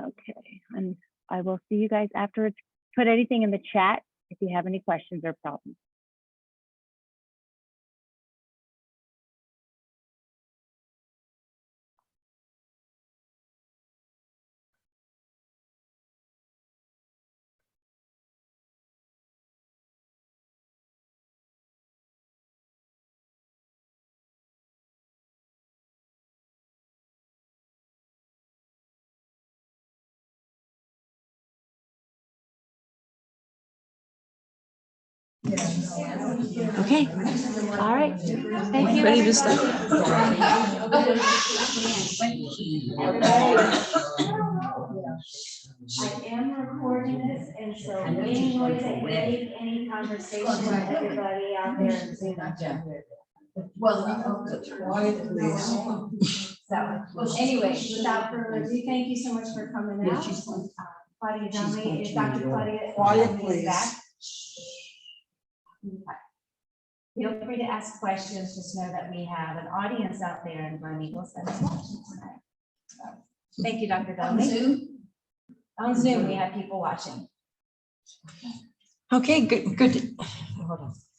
Okay, and I will see you guys afterwards. Put anything in the chat if you have any questions or problems. Okay. All right. Thank you. Ready to start? I am recording this, and so any noise that you make, any conversation, everybody out there is doing that. Well, so anyway, without further ado, thank you so much for coming out. Claudia Dunlea is Dr. Claudia. Quiet, please. Feel free to ask questions. Just know that we have an audience out there in Gleneagles that is watching tonight. So, thank you, Dr. Dunlea. On Zoom, we have people watching. Okay, good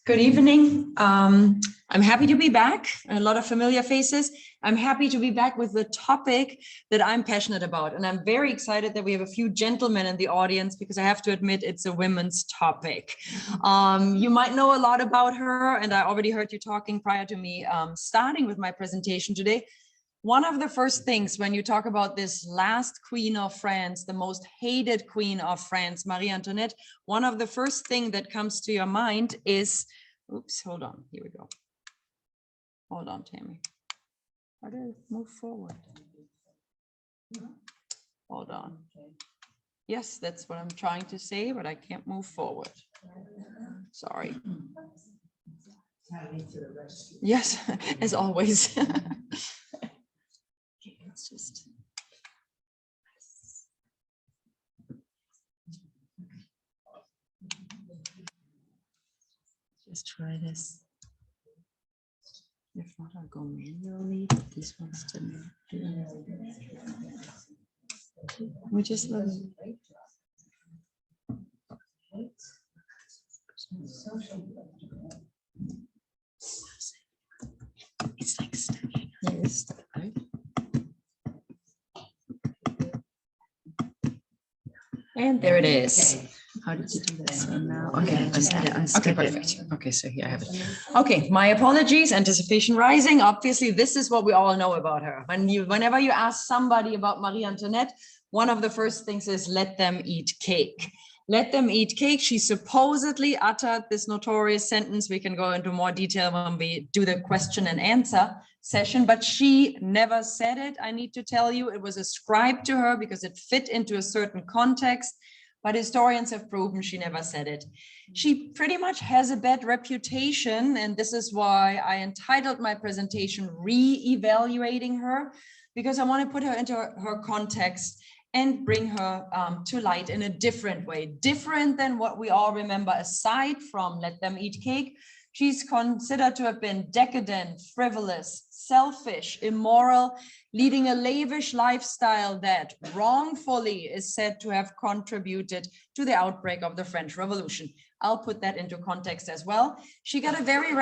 evening. I'm happy to be back. A lot of familiar faces. I'm happy to be back with the topic that I'm passionate about. And I'm very excited that we have a few gentlemen in the audience because I have to admit it's a women's topic. You might know a lot about her, and I already heard you talking prior to me starting with my presentation today. One of the first things when you talk about this last queen of France, the most hated queen of France, Marie Antoinette, one of the first thing that comes to your mind is, oops, hold on, here we go. Hold on, Tammy. How do I move forward? Hold on. Yes, that's what I'm trying to say, but I can't move forward. Sorry. Yes, as always. Okay, let's just try this. If not, I'll go manually. This one's didn't do it. We just love it. It's like studying. Yes, right? And there it is. How did you do this? So now, okay, okay, perfect. Okay, so here I have it. Okay, my apologies. Anticipation rising. Obviously, this is what we all know about her. Whenever you ask somebody about Marie Antoinette, one of the first things is let them eat cake. Let them eat cake. She supposedly uttered this notorious sentence. We can go into more detail when we do the question and answer session, but she never said it. I need to tell you, it was ascribed to her because it fit into a certain context, but historians have proven she never said it. She pretty much has a bad reputation, and this is why I entitled my presentation Re-Evaluating Her, because I want to put her into her context and bring her to light in a different way, different than what we all remember. Aside from Let Them Eat Cake, she's considered to have been decadent, frivolous, selfish, immoral, leading a lavish lifestyle that wrongfully is said to have contributed to the outbreak of the French Revolution. I'll put that into context as well. She got a very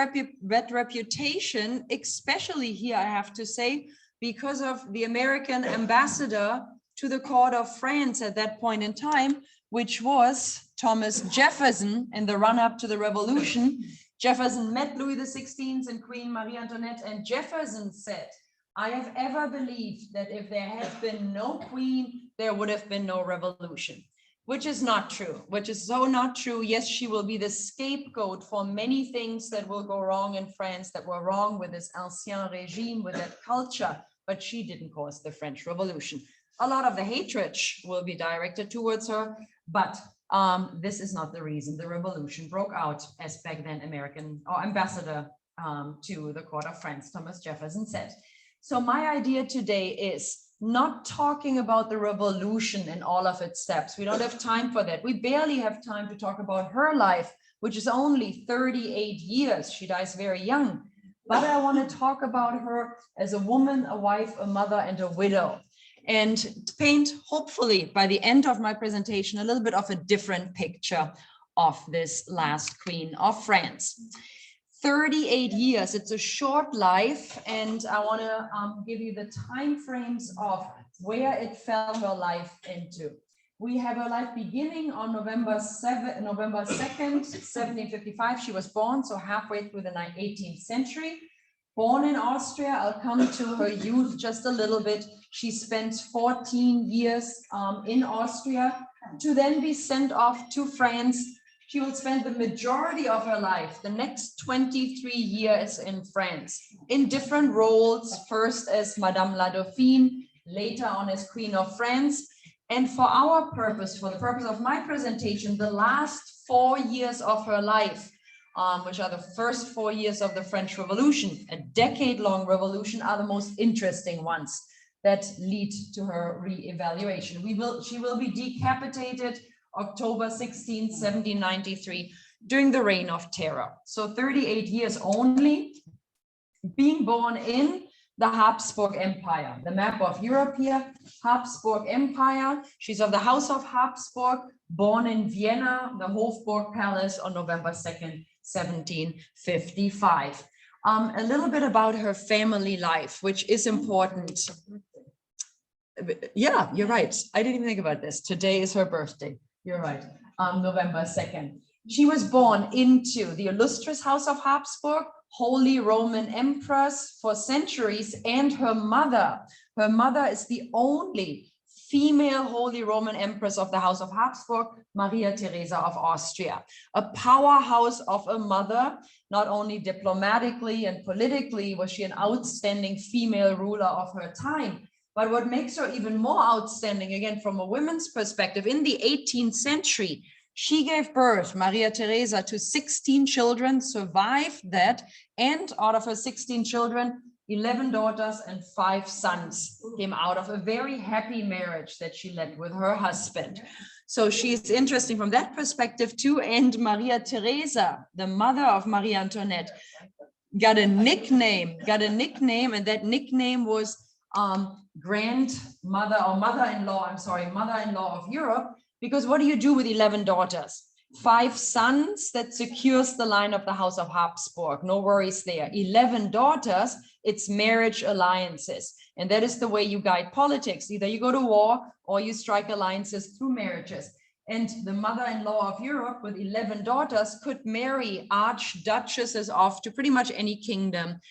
bad reputation, especially here, I have to say, because of the American ambassador to the court of France at that point in time, which was Thomas Jefferson in the run-up to the revolution. Jefferson met Louis XVI and Queen Marie Antoinette, and Jefferson said, I have ever believed that if there had been no queen, there would have been no revolution, which is not true, which is so not true. Yes, she will be the scapegoat for many things that will go wrong in France, that were wrong with this ancien regime, with that culture, but she didn't cause the French Revolution. A lot of the hatred will be directed towards her, but this is not the reason the revolution broke out, as back then American or ambassador to the court of France, Thomas Jefferson, said. So my idea today is not talking about the revolution and all of its steps. We don't have time for that. We barely have time to talk about her life, which is only 38 years. She dies very young. But I want to talk about her as a woman, a wife, a mother, and a widow. and paint, hopefully, by the end of my presentation, a little bit of a different picture of this last queen of France. 38 years, it's a short life, and I want to give you the time frames of where it fell her life into. We have her life beginning on November 2nd, 1755. She was born, so halfway through the 18th century. Born in Austria, I'll come to her youth just a little bit. She spent 14 years in Austria to then be sent off to France. She will spend the majority of her life, the next 23 years in France, in different roles, first as Madame la Dauphine, later on as Queen of France. And for our purpose, for the purpose of my presentation, the last 4 years of her life, which are the first 4 years of the French Revolution, a decade-long revolution, are the most interesting ones that lead to her re-evaluation. She will be decapitated October 16, 1793, during the Reign of Terror. So 38 years only, being born in the Habsburg Empire. The map of Europe here, Habsburg Empire. She's of the House of Habsburg, born in Vienna, the Hofburg Palace on November 2nd, 1755. A little bit about her family life, which is important. Yeah, you're right. I didn't even think about this. Today is her birthday. You're right. November 2nd. She was born into the illustrious House of Habsburg, Holy Roman Empress for centuries, and her mother is the only female Holy Roman Empress of the House of Habsburg, Maria Theresa of Austria, a powerhouse of a mother. Not only diplomatically and politically was she an outstanding female ruler of her time, but what makes her even more outstanding, again, from a women's perspective, in the 18th century, she gave birth, Maria Theresa, to 16 children, survived that, and out of her 16 children, 11 daughters and 5 sons came out of a very happy marriage that she led with her husband. So she's interesting from that perspective too. And Maria Theresa, the mother of Marie Antoinette, got a nickname, and that nickname was grandmother or mother-in-law of Europe, because what do you do with 11 daughters? 5 sons, that secures the line of the House of Habsburg. No worries there. 11 daughters, it's marriage alliances. And that is the way you guide politics. Either you go to war or you strike alliances through marriages. And the mother-in-law of Europe with 11 daughters could marry archduchesses off to pretty much any kingdom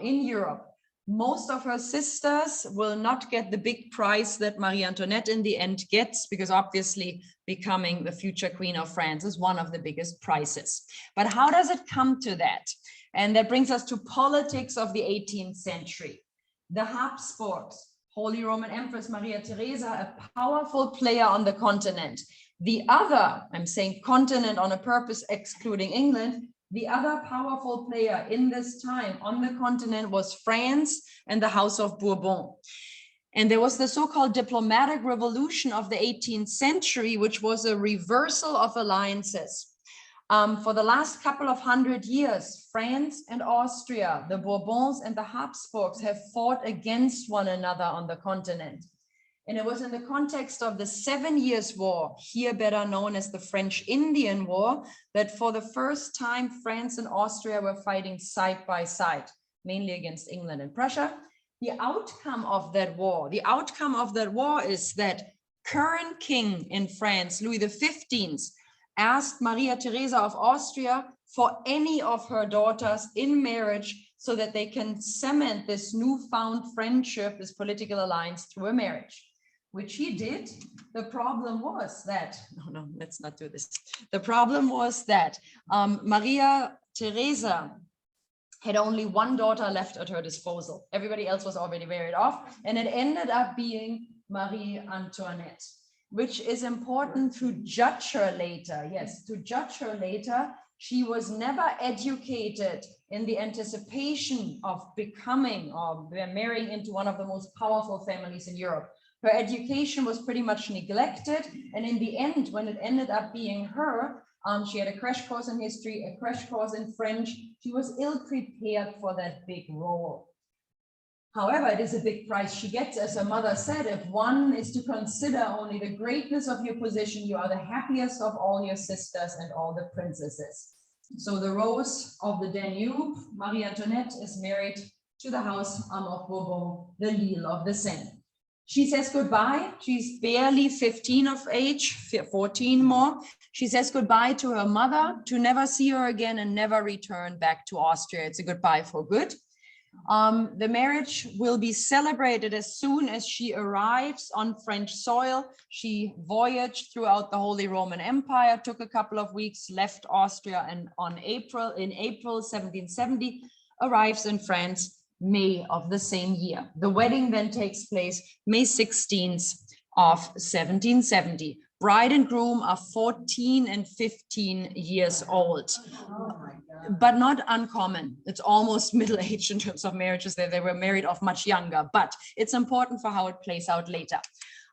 in Europe. Most of her sisters will not get the big prize that Marie Antoinette in the end gets, because obviously becoming the future Queen of France is one of the biggest prizes. But how does it come to that? And that brings us to politics of the 18th century. The Habsburgs, Holy Roman Empress Maria Theresa, a powerful player on the continent. The other, I'm saying continent on a purpose, excluding England, the other powerful player in this time on the continent was France and the House of Bourbon. And there was the so-called diplomatic revolution of the 18th century, which was a reversal of alliances. For the last couple of 100 years, France and Austria, the Bourbons and the Habsburgs, have fought against one another on the continent. And it was in the context of the 7 Years' War, here better known as the French-Indian War, that for the first time, France and Austria were fighting side by side, mainly against England and Prussia. The outcome of that war is that current king in France, Louis XV, asked Maria Theresa of Austria for any of her daughters in marriage so that they can cement this newfound friendship, this political alliance, through a marriage, which he did. The problem was that, no, let's not do this. The problem was that Maria Theresa had only one daughter left at her disposal. Everybody else was already married off, and it ended up being Marie Antoinette, which is important to judge her later. Yes, to judge her later. She was never educated in the anticipation of becoming or marrying into one of the most powerful families in Europe. Her education was pretty much neglected. And in the end, when it ended up being her, she had a crash course in history, a crash course in French. She was ill prepared for that big role. However, it is a big price she gets, as her mother said. If one is to consider only the greatness of your position, you are the happiest of all your sisters and all the princesses. So the Rose of the Danube, Marie Antoinette, is married to the house of Bourbon, the Lille of the Seine. She says goodbye. She's barely 15 of age, 14 more. She says goodbye to her mother, to never see her again and never return back to Austria. It's a goodbye for good. The marriage will be celebrated as soon as she arrives on French soil. She voyaged throughout the Holy Roman Empire, took a couple of weeks, left Austria, and in April 1770, arrives in France May of the same year. The wedding then takes place May 16th of 1770. Bride and groom are 14 and 15 years old, but not uncommon. It's almost middle age in terms of marriages. They were married off much younger, but it's important for how it plays out later.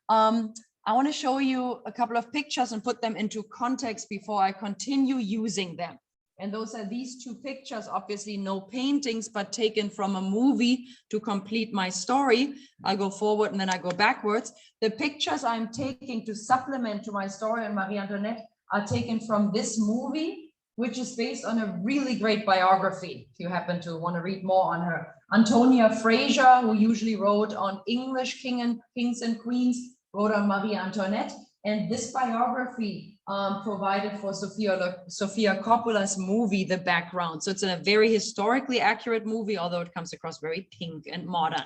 I want to show you a couple of pictures and put them into context before I continue using them. And those are these two pictures, obviously no paintings, but taken from a movie to complete my story. I go forward and then I go backwards. The pictures I'm taking to supplement to my story on Marie Antoinette are taken from this movie, which is based on a really great biography, if you happen to want to read more on her. Antonia Fraser, who usually wrote on English kings and queens, wrote on Marie Antoinette. And this biography provided for Sofia Coppola's movie, the background. So it's a very historically accurate movie, although it comes across very pink and modern.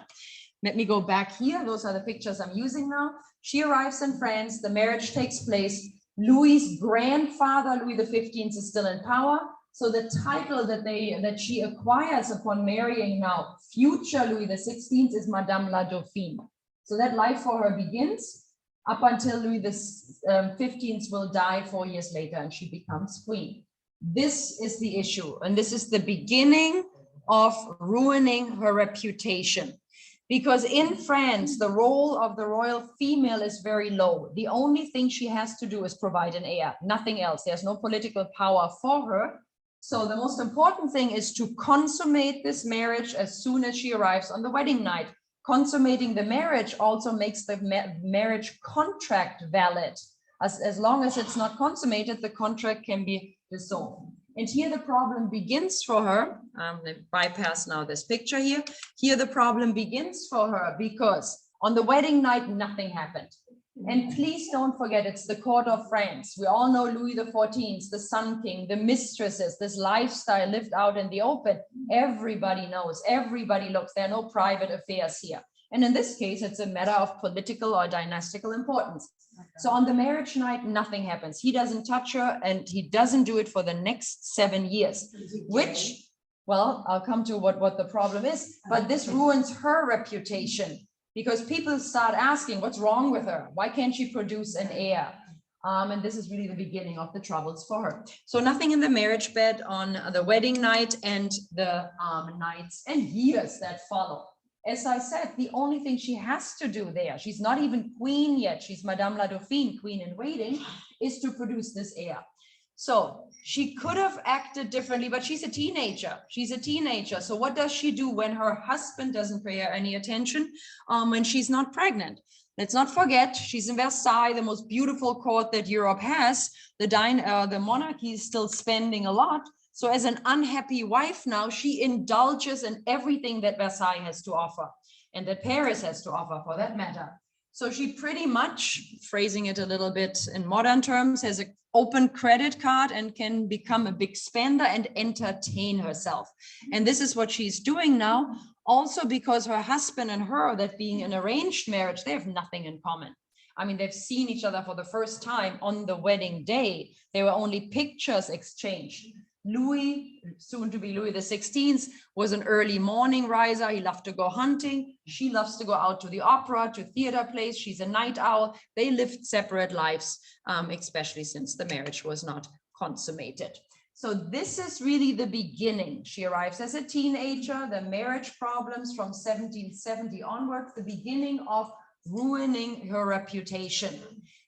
Let me go back here. Those are the pictures I'm using now. She arrives in France. The marriage takes place. Louis's grandfather, Louis XV, is still in power. So the title that she acquires upon marrying now future Louis XVI is Madame la Dauphine. So that life for her begins up until Louis XV will die 4 years later and she becomes queen. This is the issue, and this is the beginning of ruining her reputation. Because in France, the role of the royal female is very low. The only thing she has to do is provide an heir, nothing else. There's no political power for her. So the most important thing is to consummate this marriage as soon as she arrives on the wedding night. Consummating the marriage also makes the marriage contract valid. As long as it's not consummated, the contract can be dissolved. And here the problem begins for her. Let me bypass now this picture here. Here the problem begins for her because on the wedding night, nothing happened. And please don't forget, it's the court of France. We all know Louis XIV, the Sun King, the mistresses, this lifestyle lived out in the open. Everybody knows, everybody looks, there are no private affairs here. And in this case, it's a matter of political or dynastical importance. So on the marriage night, nothing happens. He doesn't touch her and he doesn't do it for the next 7 years, which, well, I'll come to what the problem is, but this ruins her reputation. Because people start asking, what's wrong with her? Why can't she produce an heir? And this is really the beginning of the troubles for her. So nothing in the marriage bed on the wedding night and the nights and years that follow. As I said, the only thing she has to do there, she's not even queen yet, she's Madame la Dauphine, queen in waiting, is to produce this heir. So she could have acted differently, but she's a teenager. She's a teenager. So what does she do when her husband doesn't pay her any attention, when she's not pregnant? Let's not forget, she's in Versailles, the most beautiful court that Europe has. The monarchy is still spending a lot. So as an unhappy wife now, she indulges in everything that Versailles has to offer and that Paris has to offer for that matter. So she pretty much, phrasing it a little bit in modern terms, has an open credit card and can become a big spender and entertain herself. And this is what she's doing now, also because her husband and her, that being an arranged marriage, they have nothing in common. I mean, they've seen each other for the first time on the wedding day. There were only pictures exchanged. Louis, soon to be Louis XVI, was an early morning riser. He loved to go hunting. She loves to go out to the opera, to theater plays. She's a night owl. They lived separate lives, especially since the marriage was not consummated. So this is really the beginning. She arrives as a teenager, the marriage problems from 1770 onwards, the beginning of ruining her reputation.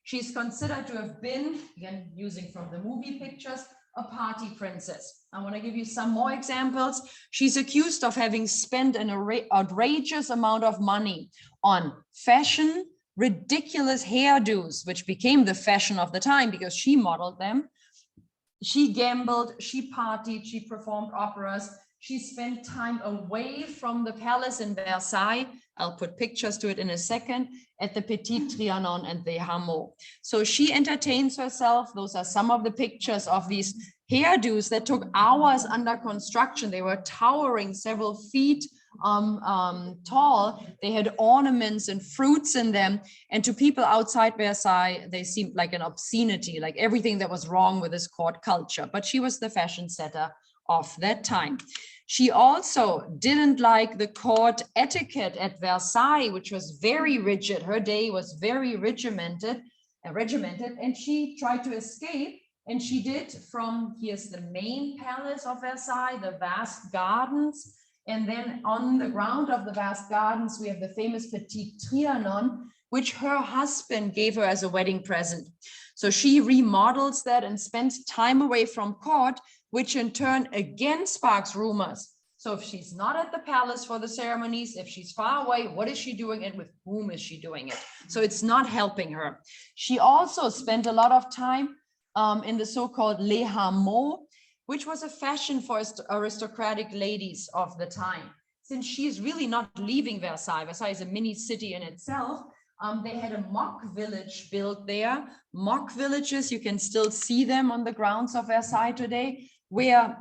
She's considered to have been, again, using from the movie pictures, a party princess. I want to give you some more examples. She's accused of having spent an outrageous amount of money on fashion, ridiculous hairdos, which became the fashion of the time because she modeled them. She gambled, she partied, she performed operas. She spent time away from the palace in Versailles. I'll put pictures to it in a second, at the Petit Trianon and the Hameau. So she entertains herself. Those are some of the pictures of these hairdos that took hours under construction. They were towering several feet tall. They had ornaments and fruits in them. And to people outside Versailles, they seemed like an obscenity, like everything that was wrong with this court culture. But she was the fashion setter of that time. She also didn't like the court etiquette at Versailles, which was very rigid. Her day was very regimented, and she tried to escape. And she did from, here's the main palace of Versailles, the vast gardens. And then on the ground of the vast gardens, we have the famous Petit Trianon, which her husband gave her as a wedding present. So she remodels that and spends time away from court, which in turn again sparks rumors. So if she's not at the palace for the ceremonies, if she's far away, what is she doing and with whom is she doing it? So it's not helping her. She also spent a lot of time in the so-called Les Hameaux, which was a fashion for aristocratic ladies of the time. Since she's really not leaving Versailles, Versailles is a mini city in itself, they had a mock village built there. Mock villages, you can still see them on the grounds of Versailles today, where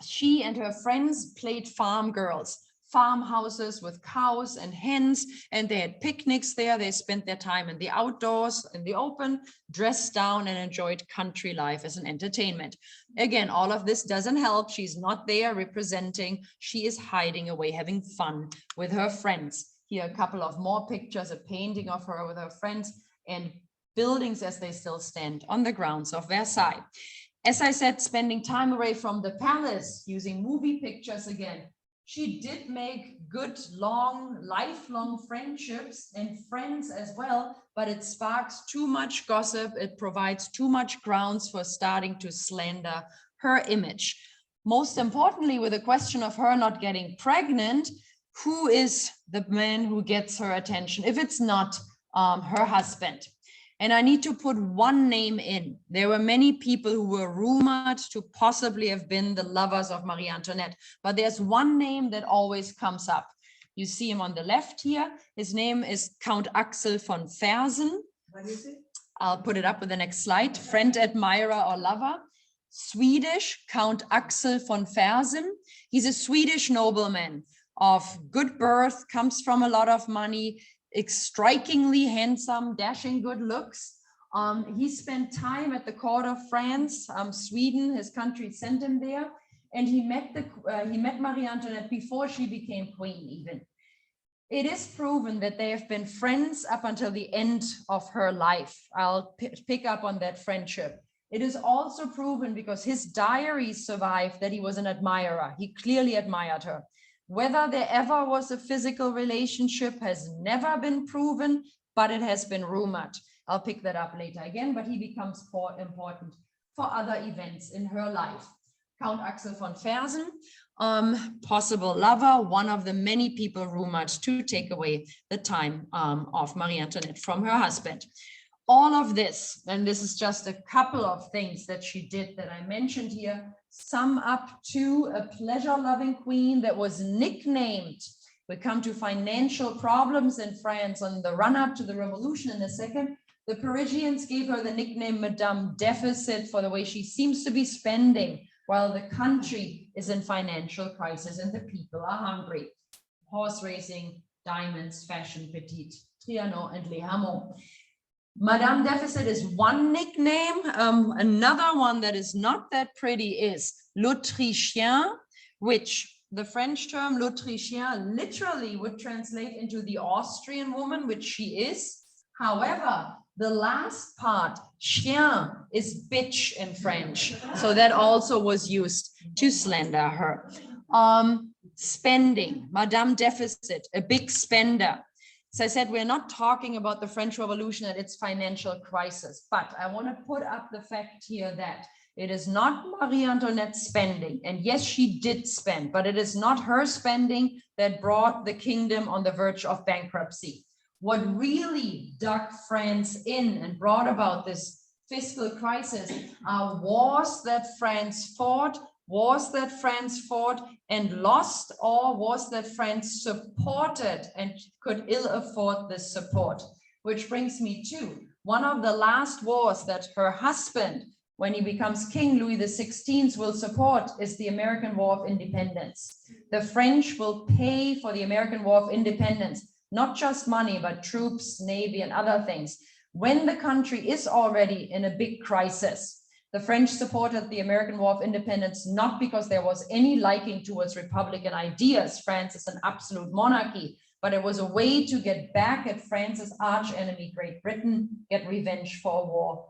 she and her friends played farm girls, farmhouses with cows and hens, and they had picnics there. They spent their time in the outdoors, in the open, dressed down and enjoyed country life as an entertainment. Again, all of this doesn't help. She's not there representing. She is hiding away, having fun with her friends. Here, a couple of more pictures, a painting of her with her friends, and buildings as they still stand on the grounds of Versailles. As I said, spending time away from the palace, using movie pictures again. She did make good, long, lifelong friendships and friends as well, but it sparks too much gossip. It provides too much grounds for starting to slander her image. Most importantly, with the question of her not getting pregnant, who is the man who gets her attention if it's not her husband? And I need to put one name in. There were many people who were rumored to possibly have been the lovers of Marie Antoinette, but there's one name that always comes up. You see him on the left here. His name is Count Axel von Fersen. What is it? I'll put it up with the next slide. Friend, admirer, or lover. Swedish, Count Axel von Fersen. He's a Swedish nobleman of good birth, comes from a lot of money, strikingly handsome, dashing good looks. He spent time at the court of France, Sweden, his country sent him there, and he met Marie Antoinette before she became queen even. It is proven that they have been friends up until the end of her life. I'll pick up on that friendship. It is also proven because his diaries survive that he was an admirer. He clearly admired her. Whether there ever was a physical relationship has never been proven, but it has been rumored. I'll pick that up later again, but he becomes more important for other events in her life. Count Axel von Fersen, possible lover, one of the many people rumored to take away the time of Marie Antoinette from her husband. All of this, and this is just a couple of things that she did that I mentioned here, sum up to a pleasure-loving queen that was nicknamed. We come to financial problems in France on the run-up to the revolution in a second. The Parisians gave her the nickname Madame Deficit for the way she seems to be spending while the country is in financial crisis and the people are hungry. Horse racing, diamonds, fashion, Petit Trianon, and Les Hameaux. Madame Deficit is one nickname. Another one that is not that pretty is l'Autrichien, which the French term l'Autrichien literally would translate into the Austrian woman, which she is. However, the last part, chien, is bitch in French. So that also was used to slander her. Spending, Madame Deficit, a big spender. So I said, we're not talking about the French Revolution and its financial crisis, but I want to put up the fact here that It is not Marie Antoinette's spending. And yes, she did spend, but it is not her spending that brought the kingdom on the verge of bankruptcy. What really dug France in and brought about this fiscal crisis are wars that France fought, and lost, or was that France supported and could ill afford this support. Which brings me to one of the last wars that her husband, when he becomes king, Louis XVI, will support is the American War of Independence. The French will pay for the American War of Independence, not just money, but troops, navy, and other things. When the country is already in a big crisis, the French supported the American War of Independence, not because there was any liking towards Republican ideas. France is an absolute monarchy, but it was a way to get back at France's arch enemy, Great Britain, get revenge for a war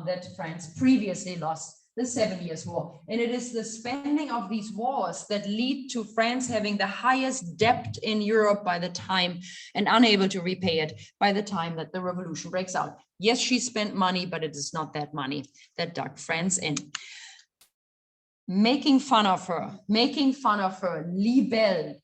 that France previously lost, the 7 Years' War. And it is the spending of these wars that lead to France having the highest debt in Europe by the time, and unable to repay it by the time that the revolution breaks out. Yes, she spent money, but it is not that money that dug France in. Making fun of her, libelle.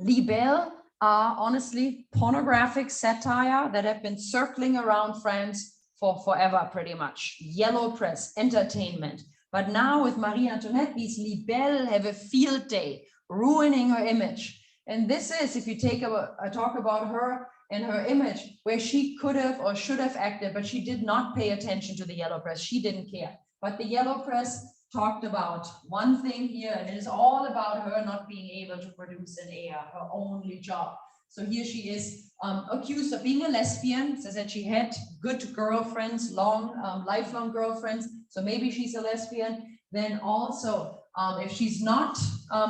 Libelle are honestly pornographic satire that have been circling around France for forever, pretty much. Yellow press, entertainment. But now with Marie Antoinette, these libelles have a field day, ruining her image. And this is, if you take a talk about her and her image, where she could have or should have acted, but she did not pay attention to the yellow press. She didn't care. But the yellow press talked about one thing here, and it is all about her not being able to produce an heir, her only job. So here she is accused of being a lesbian, says that she had good girlfriends, lifelong girlfriends. So maybe she's a lesbian. Then also, if she's not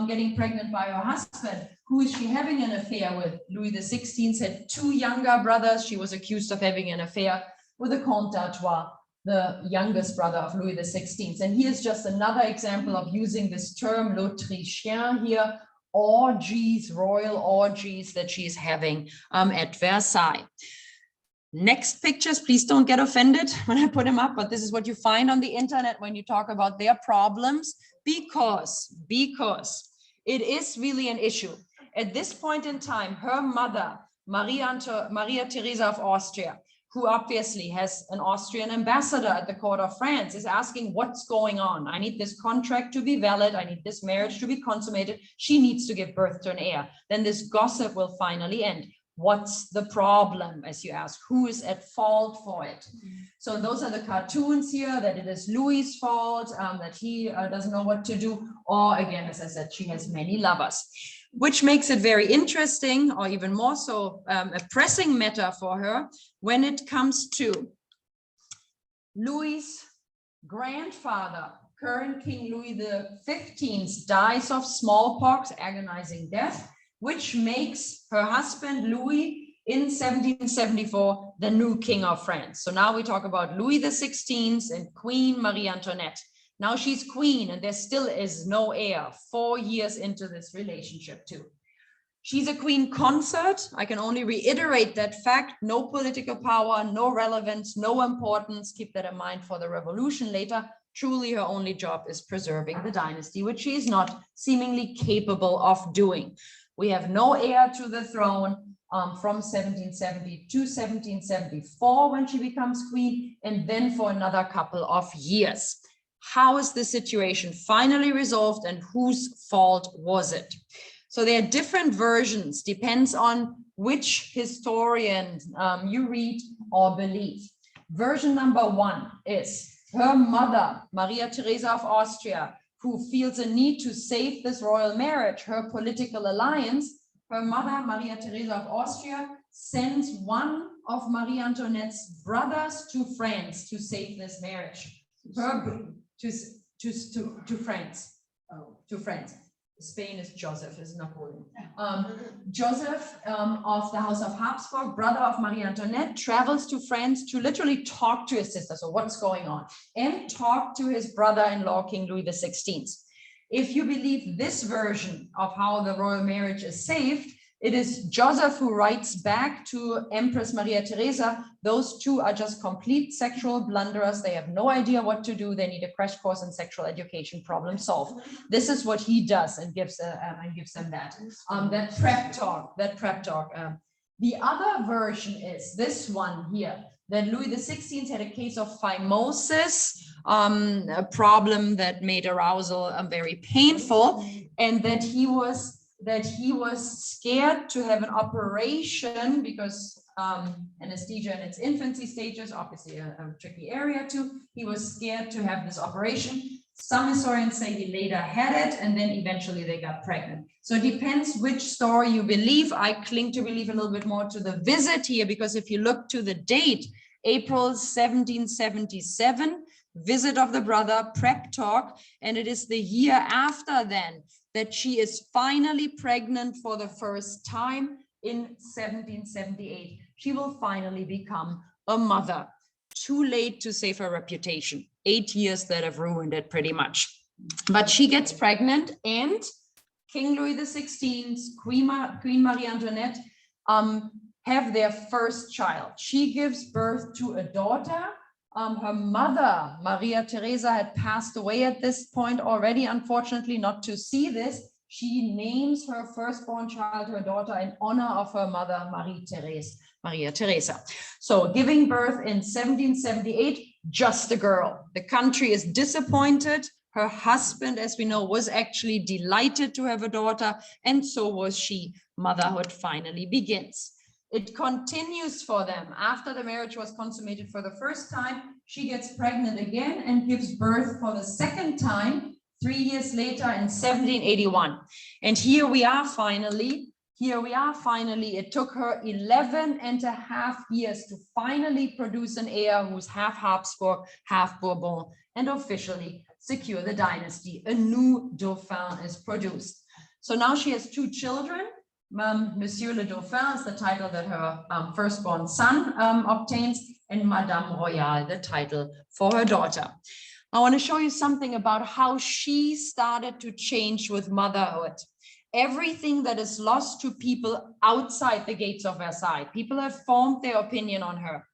getting pregnant by her husband, who is she having an affair with? Louis XVI had 2 younger brothers. She was accused of having an affair with the Comte d'Artois, the youngest brother of Louis XVI. And here's just another example of using this term, l'Autrichien here, orgies, royal orgies that she's having at Versailles. Next pictures, please don't get offended when I put them up, but this is what you find on the internet when you talk about their problems, because it is really an issue. At this point in time, her mother, Maria Theresa of Austria, who obviously has an Austrian ambassador at the court of France, is asking what's going on. I need this contract to be valid. I need this marriage to be consummated. She needs to give birth to an heir. Then this gossip will finally end. What's the problem, as you ask? Who is at fault for it? So those are the cartoons here, that it is Louis' fault, that he doesn't know what to do. Or again, as I said, she has many lovers, which makes it very interesting, or even more so a pressing matter for her when it comes to Louis' grandfather, current King Louis XV, dies of smallpox, agonizing death, which makes her husband Louis in 1774 the new king of France. So now we talk about Louis XVI and Queen Marie Antoinette. Now she's queen and there still is no heir 4 years into this relationship too. She's a queen consort. I can only reiterate that fact. No political power, no relevance, no importance. Keep that in mind for the revolution later. Truly her only job is preserving the dynasty, which she is not seemingly capable of doing. We have no heir to the throne from 1770 to 1774 when she becomes queen, and then for another couple of years. How is the situation finally resolved and whose fault was it? So there are different versions, depends on which historian you read or believe. Version number 1 is her mother, Maria Theresa of Austria, who feels a need to save this royal marriage, her political alliance. Her mother, Maria Theresa of Austria, sends one of Marie Antoinette's brothers to France to save this marriage. To France. To France. Spain is Joseph, is Napoleon. Joseph of the House of Habsburg, brother of Marie Antoinette, travels to France to literally talk to his sister, so what's going on, and talk to his brother-in-law, King Louis XVI. If you believe this version of how the royal marriage is saved, It is Joseph who writes back to Empress Maria Theresa. Those two are just complete sexual blunderers. They have no idea what to do. They need a crash course in sexual education, problem solved. This is what he does and gives them that. That prep talk. The other version is this one here, that Louis XVI had a case of phimosis, a problem that made arousal very painful, and that he was scared to have an operation because anesthesia in its infancy stages, obviously a tricky area too. He was scared to have this operation. Some historians say he later had it and then eventually they got pregnant. So it depends which story you believe. I cling to believe a little bit more to the visit here, because if you look to the date, April 1777, visit of the brother, prep talk, and it is the year after then that she is finally pregnant for the first time in 1778. She will finally become a mother. Too late to save her reputation. 8 years that have ruined it pretty much. But she gets pregnant, and King Louis XVI, Queen Marie Antoinette have their first child. She gives birth to a daughter. Her mother, Maria Theresa, had passed away at this point already, unfortunately, not to see this. She names her firstborn child, her daughter, in honor of her mother, Maria Theresa. So giving birth in 1778, just a girl. The country is disappointed. Her husband, as we know, was actually delighted to have a daughter, and so was she. Motherhood finally begins. It continues for them. After the marriage was consummated for the first time, she gets pregnant again and gives birth for the second time 3 years later in 1781. And here we are finally. It took her 11.5 years to finally produce an heir who's half Habsburg, half Bourbon, and officially secure the dynasty. A new Dauphin is produced. So now she has 2 children. Monsieur le Dauphin is the title that her firstborn son obtains, and Madame Royale, the title for her daughter. I want to show you something about how she started to change with motherhood. Everything that is lost to people outside the gates of Versailles, people have formed their opinion on her.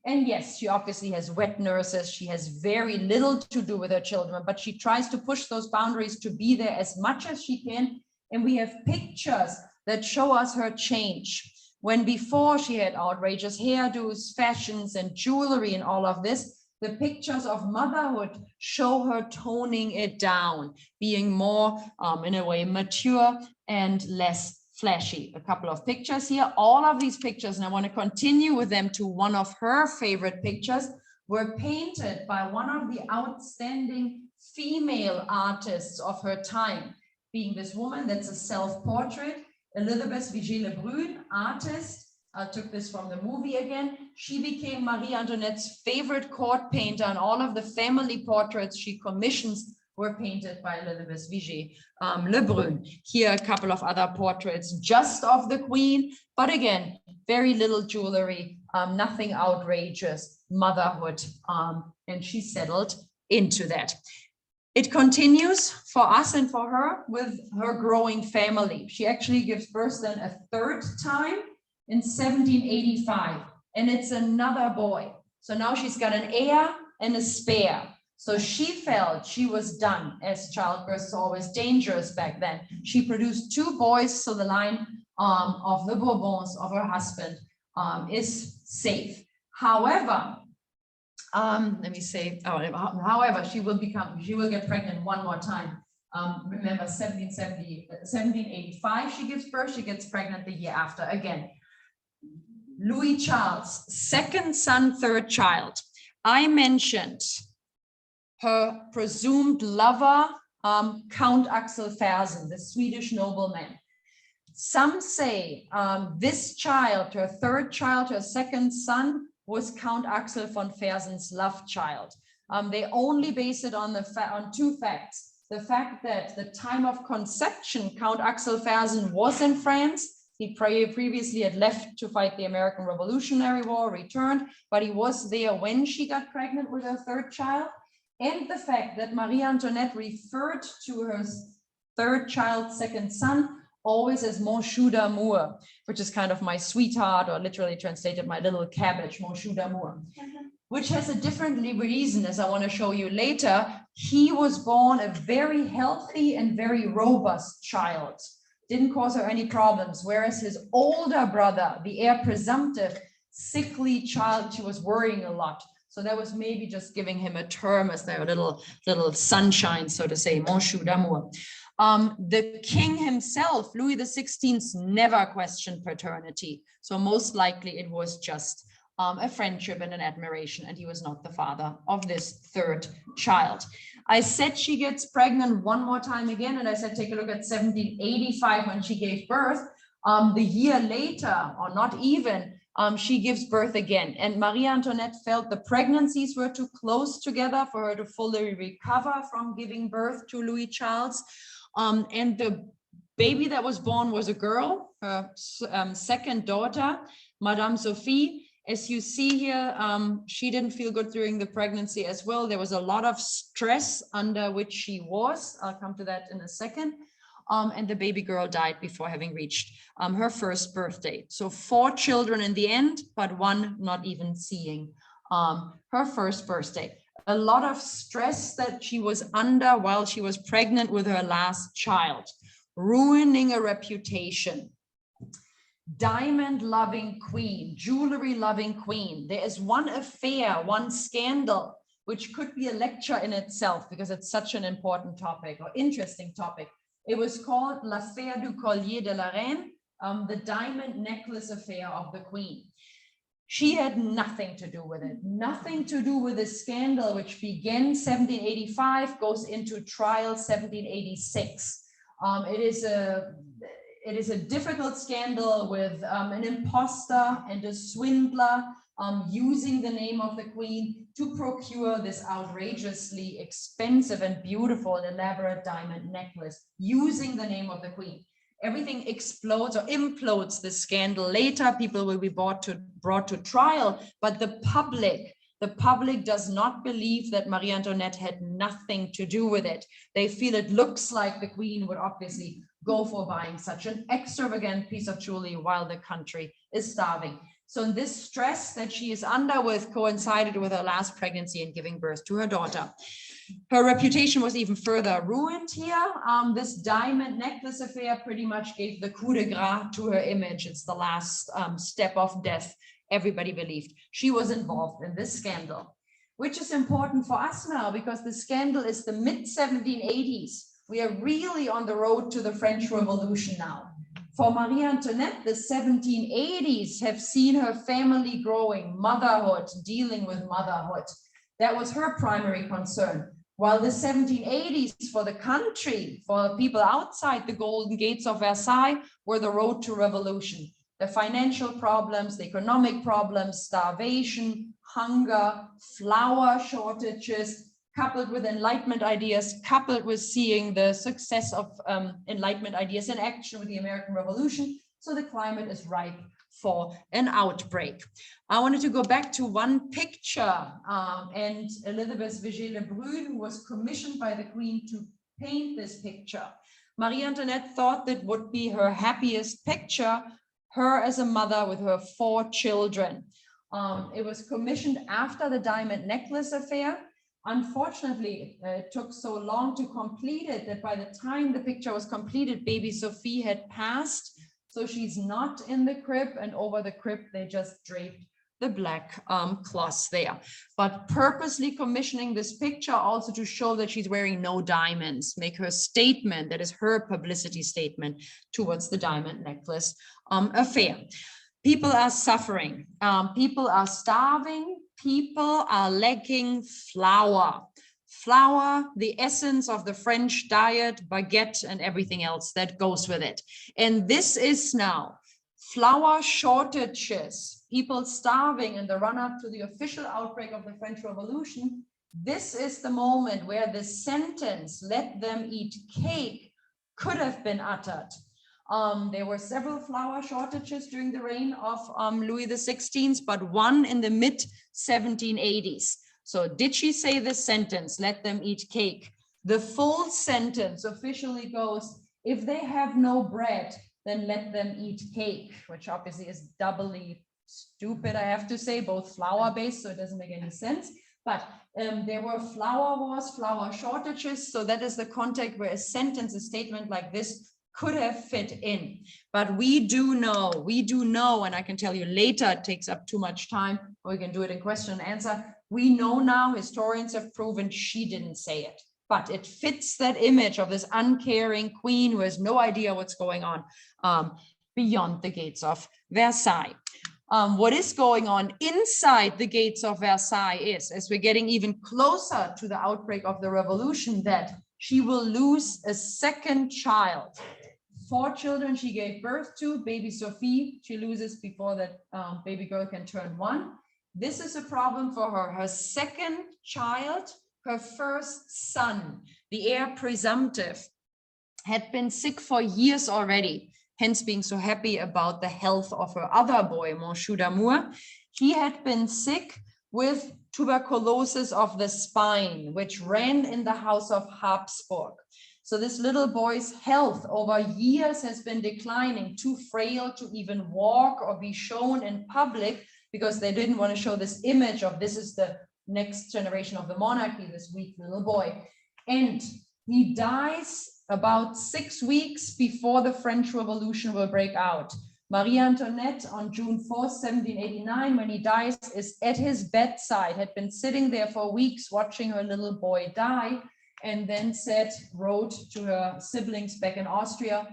And yes, she obviously has wet nurses. She has very little to do with her children, but she tries to push those boundaries to be there as much as she can. And we have pictures that show us her change. When before she had outrageous hairdos, fashions, and jewelry and all of this, the pictures of motherhood show her toning it down, being more, in a way, mature and less flashy. A couple of pictures here. All of these pictures, and I want to continue with them to one of her favorite pictures, were painted by one of the outstanding female artists of her time, being this woman that's a self-portrait, Elizabeth Vigée-Lebrun, artist. I took this from the movie again. She became Marie Antoinette's favorite court painter, and all of the family portraits she commissions were painted by Elizabeth Vigée-Lebrun. Here a couple of other portraits just of the Queen, but again, very little jewelry, nothing outrageous, motherhood, and she settled into that. It continues for us and for her with her growing family. She actually gives birth then a 3rd time in 1785, and it's another boy. So now she's got an heir and a spare. So she felt she was done, as childbirth is always dangerous back then. She produced 2 boys, so the line of the Bourbons, of her husband, is safe. However, however, she will get pregnant one more time. Remember, 1785, she gives birth, she gets pregnant the year after again. Louis Charles, 2nd son, 3rd child. I mentioned her presumed lover, Count Axel Fersen, the Swedish nobleman. Some say this child, her 3rd child, her 2nd son, was Count Axel von Fersen's love child. They only base it on 2 facts. The fact that the time of conception, Count Axel Fersen was in France. He previously had left to fight the American Revolutionary War, returned, but he was there when she got pregnant with her 3rd child. And the fact that Marie Antoinette referred to her 3rd child, 2nd son, always as mon chou d'amour, which is kind of my sweetheart, or literally translated my little cabbage, mon chou d'amour, which has a different reason, as I want to show you later. He was born a very healthy and very robust child. Didn't cause her any problems, whereas his older brother, the heir presumptive, sickly child, she was worrying a lot. So that was maybe just giving him a term as their little sunshine, so to say, mon chou d'amour. The king himself, Louis XVI, never questioned paternity. So most likely it was just a friendship and an admiration, and he was not the father of this third child. I said she gets pregnant one more time again, and I said take a look at 1785 when she gave birth. The year later, or not even, she gives birth again. And Marie Antoinette felt the pregnancies were too close together for her to fully recover from giving birth to Louis Charles. And the baby that was born was a girl, her second daughter, Madame Sophie. As you see here, she didn't feel good during the pregnancy as well. There was a lot of stress under which she was. I'll come to that in a second. And the baby girl died before having reached her first birthday. So 4 children in the end, but 1 not even seeing her first birthday. A lot of stress that she was under while she was pregnant with her last child, ruining a reputation. Diamond-loving queen, jewelry-loving queen. There is one affair, one scandal, which could be a lecture in itself because it's such an important topic or interesting topic. It was called l'affaire du collier de la reine, the diamond necklace affair of the queen. She had nothing to do with it, nothing to do with the scandal, which began 1785, goes into trial 1786. It is a difficult scandal with an imposter and a swindler using the name of the queen to procure this outrageously expensive and beautiful and elaborate diamond necklace using the name of the queen. Everything explodes or implodes the scandal later. People will be brought to trial, but the public does not believe that Marie Antoinette had nothing to do with it. They feel it looks like the queen would obviously go for buying such an extravagant piece of jewelry while the country is starving. So this stress that she is under with coincided with her last pregnancy and giving birth to her daughter. Her reputation was even further ruined here. This diamond necklace affair pretty much gave the coup de grace to her image. It's the last step of death. Everybody believed she was involved in this scandal, which is important for us now because the scandal is the mid-1780s. We are really on the road to the French Revolution now. For Marie Antoinette, the 1780s have seen her family growing, motherhood, dealing with motherhood. That was her primary concern. While the 1780s for the country, for people outside the Golden Gates of Versailles, were the road to revolution. The financial problems, the economic problems, starvation, hunger, flour shortages, coupled with Enlightenment ideas, coupled with seeing the success of Enlightenment ideas in action with the American Revolution. So the climate is ripe for an outbreak. I wanted to go back to one picture and Elizabeth Vigée-Lebrun, who was commissioned by the Queen to paint this picture. Marie Antoinette thought that would be her happiest picture, her as a mother with her 4 children. It was commissioned after the diamond necklace affair. Unfortunately, it took so long to complete it that by the time the picture was completed, baby Sophie had passed. So she's not in the crib, and over the crib, they just draped the black cloth there. But purposely commissioning this picture also to show that she's wearing no diamonds, make her statement, that is her publicity statement towards the diamond necklace affair. People are suffering, people are starving, people are lacking flour. Flour, the essence of the French diet, baguette, and everything else that goes with it. And this is now flour shortages, people starving in the run-up to the official outbreak of the French Revolution. This is the moment where the sentence, "let them eat cake," could have been uttered. There were several flour shortages during the reign of Louis XVI, but one in the mid-1780s. So did she say this sentence, "let them eat cake"? The full sentence officially goes, If they have no bread, then let them eat cake, which obviously is doubly stupid, I have to say, both flour-based, so it doesn't make any sense. But there were flour wars, flour shortages. So that is the context where a sentence, a statement like this could have fit in. But we do know, and I can tell you later, it takes up too much time, or we can do it in question and answer. We know now, historians have proven she didn't say it, but it fits that image of this uncaring queen who has no idea what's going on beyond the gates of Versailles. What is going on inside the gates of Versailles is, as we're getting even closer to the outbreak of the revolution, that she will lose a second child. 4 children she gave birth to. Baby Sophie, she loses before that baby girl can turn 1. This is a problem for her. Her second child, her first son, the heir presumptive, had been sick for years already, hence being so happy about the health of her other boy, Monsieur d'Amour. He had been sick with tuberculosis of the spine, which ran in the house of Habsburg. So this little boy's health over years has been declining, too frail to even walk or be shown in public, because they didn't want to show this image of this is the next generation of the monarchy, this weak little boy. And he dies about 6 weeks before the French Revolution will break out. Marie Antoinette, on June 4th, 1789, when he dies, is at his bedside, had been sitting there for weeks watching her little boy die, and then wrote to her siblings back in Austria,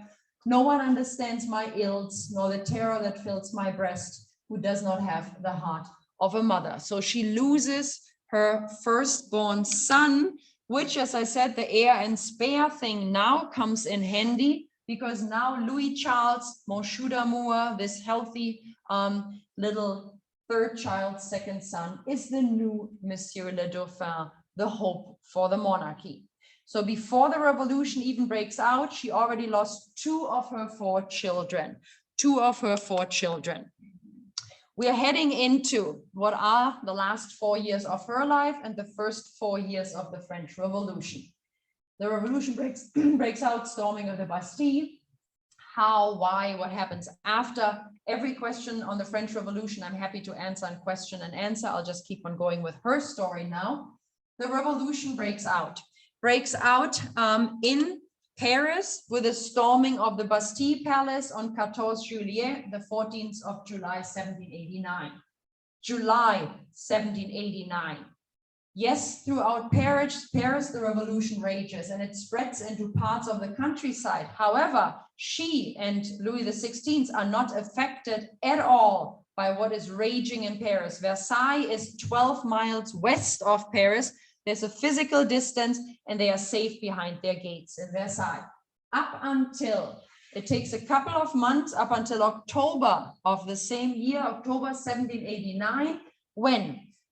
"No one understands my ills, nor the terror that fills my breast, who does not have the heart of a mother." So she loses her firstborn son, which, as I said, the heir and spare thing now comes in handy, because now Louis Charles, Monsieur d'Amour, this healthy little third child, second son, is the new Monsieur le Dauphin, the hope for the monarchy. So before the revolution even breaks out, she already lost 2 of her 4 children. 2 of her 4 children. We are heading into what are the last 4 years of her life and the first 4 years of the French Revolution. The revolution breaks out, storming of the Bastille. How, why, what happens after? Every question on the French Revolution, I'm happy to answer in question and answer. I'll just keep on going with her story now. The revolution breaks out in Paris with a storming of the Bastille Palace on 14 Juillet, the 14th of July, 1789. July 1789. Yes, throughout Paris, the revolution rages and it spreads into parts of the countryside. However, she and Louis XVI are not affected at all by what is raging in Paris. Versailles is 12 miles west of Paris. There's a physical distance and they are safe behind their gates in Versailles. Up until, it takes a couple of months, up until October of the same year, October 1789, when,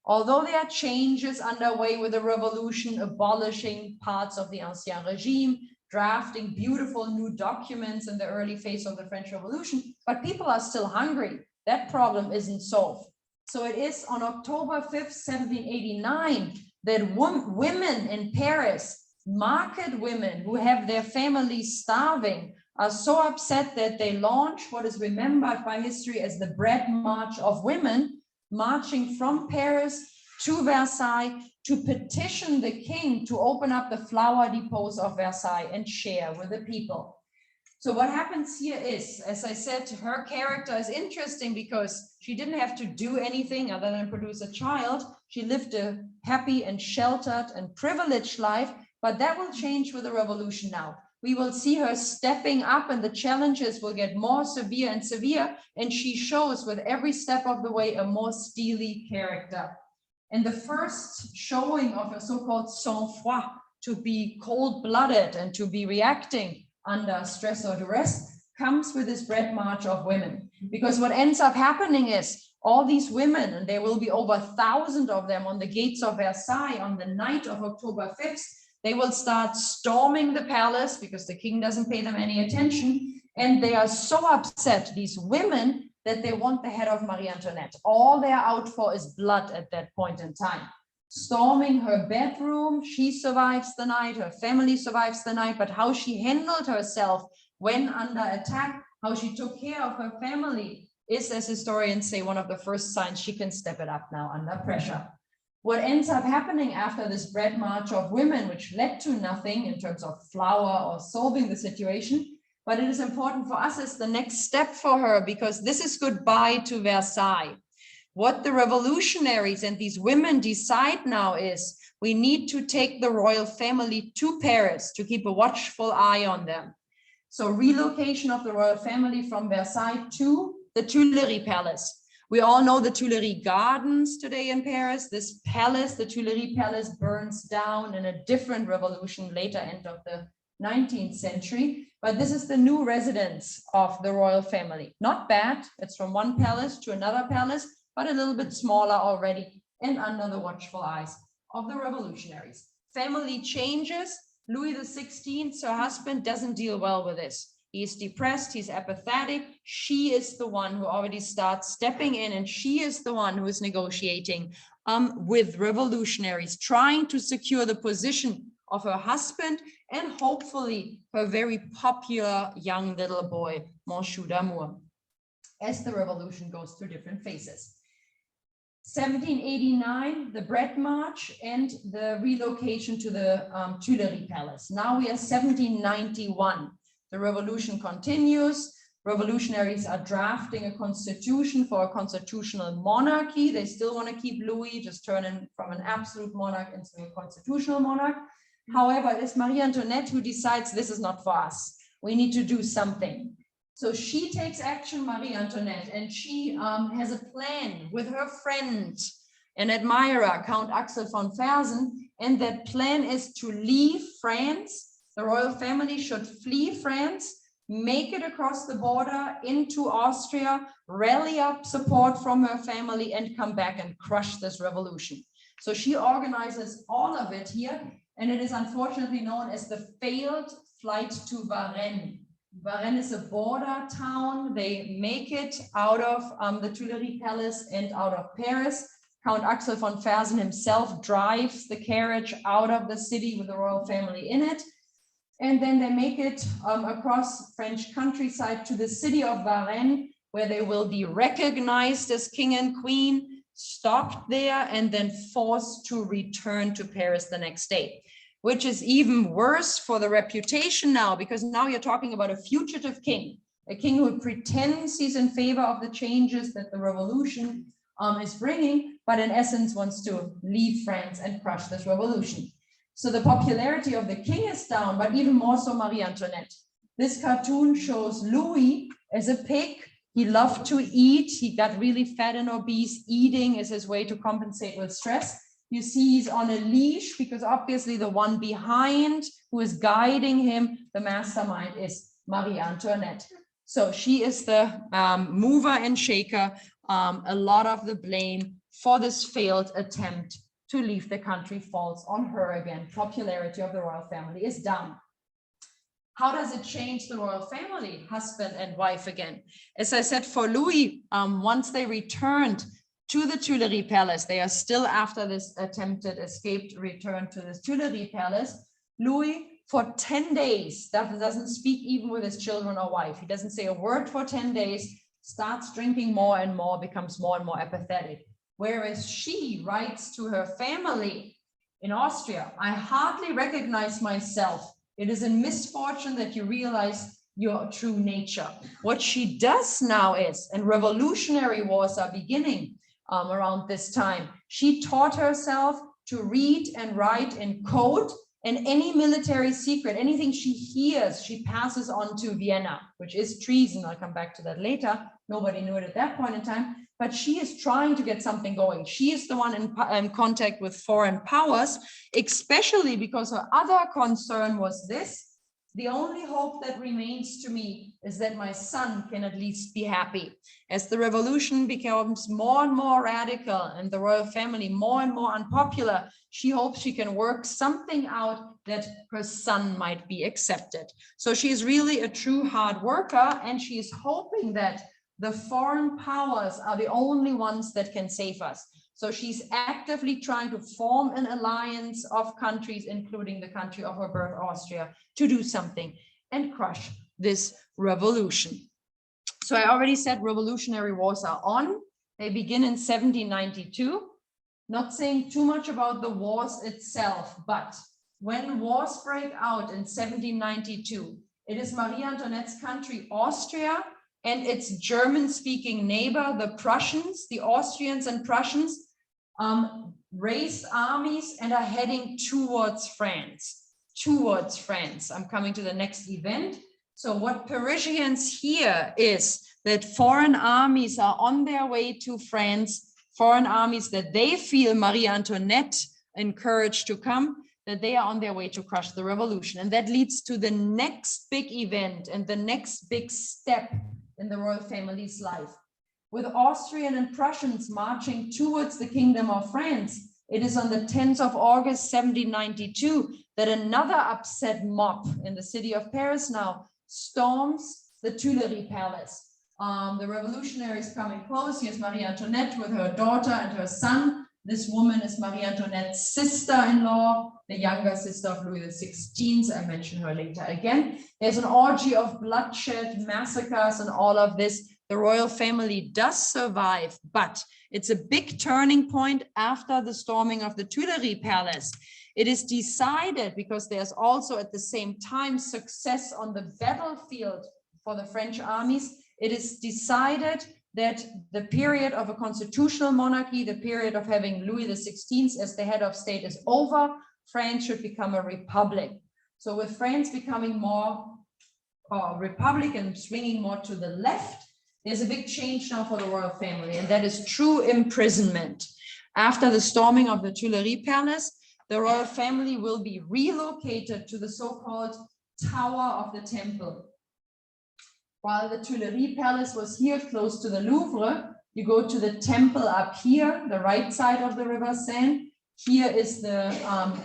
although there are changes underway with the revolution, abolishing parts of the Ancien Regime, drafting beautiful new documents in the early phase of the French Revolution, but people are still hungry. That problem isn't solved. So it is on October 5th, 1789, that women in Paris, market women who have their families starving, are so upset that they launch what is remembered by history as the Bread March of Women, marching from Paris to Versailles to petition the king to open up the flour depots of Versailles and share with the people. So what happens here is, as I said, her character is interesting because she didn't have to do anything other than produce a child. She lived a happy and sheltered and privileged life, but that will change with the revolution now. We will see her stepping up and the challenges will get more severe and severe. And she shows with every step of the way a more steely character. And the first showing of a so-called sang-froid, to be cold-blooded and to be reacting under stress or duress, comes with this Bread March of Women. Because what ends up happening is all these women, and there will be over 1,000 of them on the gates of Versailles on the night of October 5th, they will start storming the palace because the king doesn't pay them any attention. And they are so upset, these women, that they want the head of Marie Antoinette. All they're out for is blood at that point in time. storming her bedroom. She survives the night, her family survives the night, but how she handled herself when under attack, how she took care of her family is, as historians say, one of the first signs she can step it up now under pressure. What ends up happening after this bread march of women, which led to nothing in terms of flour or solving the situation, but it is important for us as the next step for her, because this is goodbye to Versailles. What the revolutionaries and these women decide now is we need to take the royal family to Paris to keep a watchful eye on them. So relocation of the royal family from Versailles to the Tuileries Palace. We all know the Tuileries Gardens today in Paris. This palace, the Tuileries Palace, burns down in a different revolution later end of the 19th century. But this is the new residence of the royal family. Not bad. It's from one palace to another palace, but a little bit smaller already and under the watchful eyes of the revolutionaries. Family changes. Louis XVI, her husband, doesn't deal well with this. He's depressed, he's apathetic. She is the one who already starts stepping in, and she is the one who is negotiating with revolutionaries, trying to secure the position of her husband and hopefully her very popular young little boy, Monsieur d'Amour, as the revolution goes through different phases. 1789, the bread march and the relocation to the Tuileries Palace. Now we are 1791. The revolution continues. Revolutionaries are drafting a constitution for a constitutional monarchy. They still want to keep Louis, just turn him from an absolute monarch into a constitutional monarch. However, it is Marie Antoinette who decides this is not for us. We need to do something. So she takes action, Marie Antoinette, and she has a plan with her friend and admirer, Count Axel von Fersen, and that plan is to leave France. The royal family should flee France, make it across the border into Austria, rally up support from her family, and come back and crush this revolution. So she organizes all of it here, and it is unfortunately known as the failed flight to Varennes. Varennes is a border town. They make it out of the Tuileries Palace and out of Paris. Count Axel von Fersen himself drives the carriage out of the city with the royal family in it. And then they make it across French countryside to the city of Varennes, where they will be recognized as king and queen, stopped there, and then forced to return to Paris the next day, which is even worse for the reputation now, because now you're talking about a fugitive king, a king who pretends he's in favor of the changes that the revolution is bringing, but in essence wants to leave France and crush this revolution. So the popularity of the king is down, but even more so Marie Antoinette. This cartoon shows Louis as a pig. He loved to eat. He got really fat and obese. Eating is his way to compensate with stress. You see he's on a leash because obviously the one behind who is guiding him, the mastermind, is Marie Antoinette. So she is the mover and shaker. A lot of the blame for this failed attempt to leave the country falls on her again. Popularity of the royal family is down. How does it change the royal family, husband and wife again? As I said, for Louis, once they returned to the Tuileries Palace, they are still after this attempted escaped return to this Tuileries Palace. Louis, for 10 days, doesn't speak even with his children or wife. He doesn't say a word for 10 days, starts drinking more and more, becomes more and more apathetic. Whereas she writes to her family in Austria, I hardly recognize myself. It is a misfortune that you realize your true nature. What she does now is, and revolutionary wars are beginning around this time, she taught herself to read and write in code, and any military secret, anything she hears, she passes on to Vienna, which is treason. I'll come back to that later. Nobody knew it at that point in time. But she is trying to get something going. She is the one in contact with foreign powers, especially because her other concern was this: the only hope that remains to me is that my son can at least be happy. As the revolution becomes more and more radical and the royal family more and more unpopular, she hopes she can work something out that her son might be accepted. So she is really a true hard worker, and she is hoping that the foreign powers are the only ones that can save us. So she's actively trying to form an alliance of countries, including the country of her birth, Austria, to do something and crush this revolution. So I already said revolutionary wars are on. They begin in 1792. Not saying too much about the wars itself, but when wars break out in 1792, it is Marie Antoinette's country, Austria, and its German-speaking neighbor, the Prussians, the Austrians and Prussians, raised armies and are heading towards France. I'm coming to the next event. So what Parisians hear is that foreign armies are on their way to France, foreign armies that they feel Marie Antoinette encouraged to come, that they are on their way to crush the revolution. And that leads to the next big event and the next big step in the royal family's life. With Austrian and Prussians marching towards the Kingdom of France, it is on the 10th of August, 1792, that another upset mob in the city of Paris now storms the Tuileries Palace. The revolutionaries coming close. Here's Marie Antoinette with her daughter and her son. This woman is Marie Antoinette's sister-in-law, the younger sister of Louis XVI. I mention her later again. There's an orgy of bloodshed, massacres, and all of this. The royal family does survive, but it's a big turning point after the storming of the Tuileries Palace. It is decided, because there's also at the same time success on the battlefield for the French armies, it is decided that the period of a constitutional monarchy, the period of having Louis XVI as the head of state is over. France should become a republic. So with France becoming more republican, swinging more to the left, there's a big change now for the royal family, and that is true imprisonment. After the storming of the Tuileries Palace, the royal family will be relocated to the so-called Tower of the Temple. While the Tuileries Palace was here close to the Louvre, you go to the temple up here, the right side of the River Seine. Here is the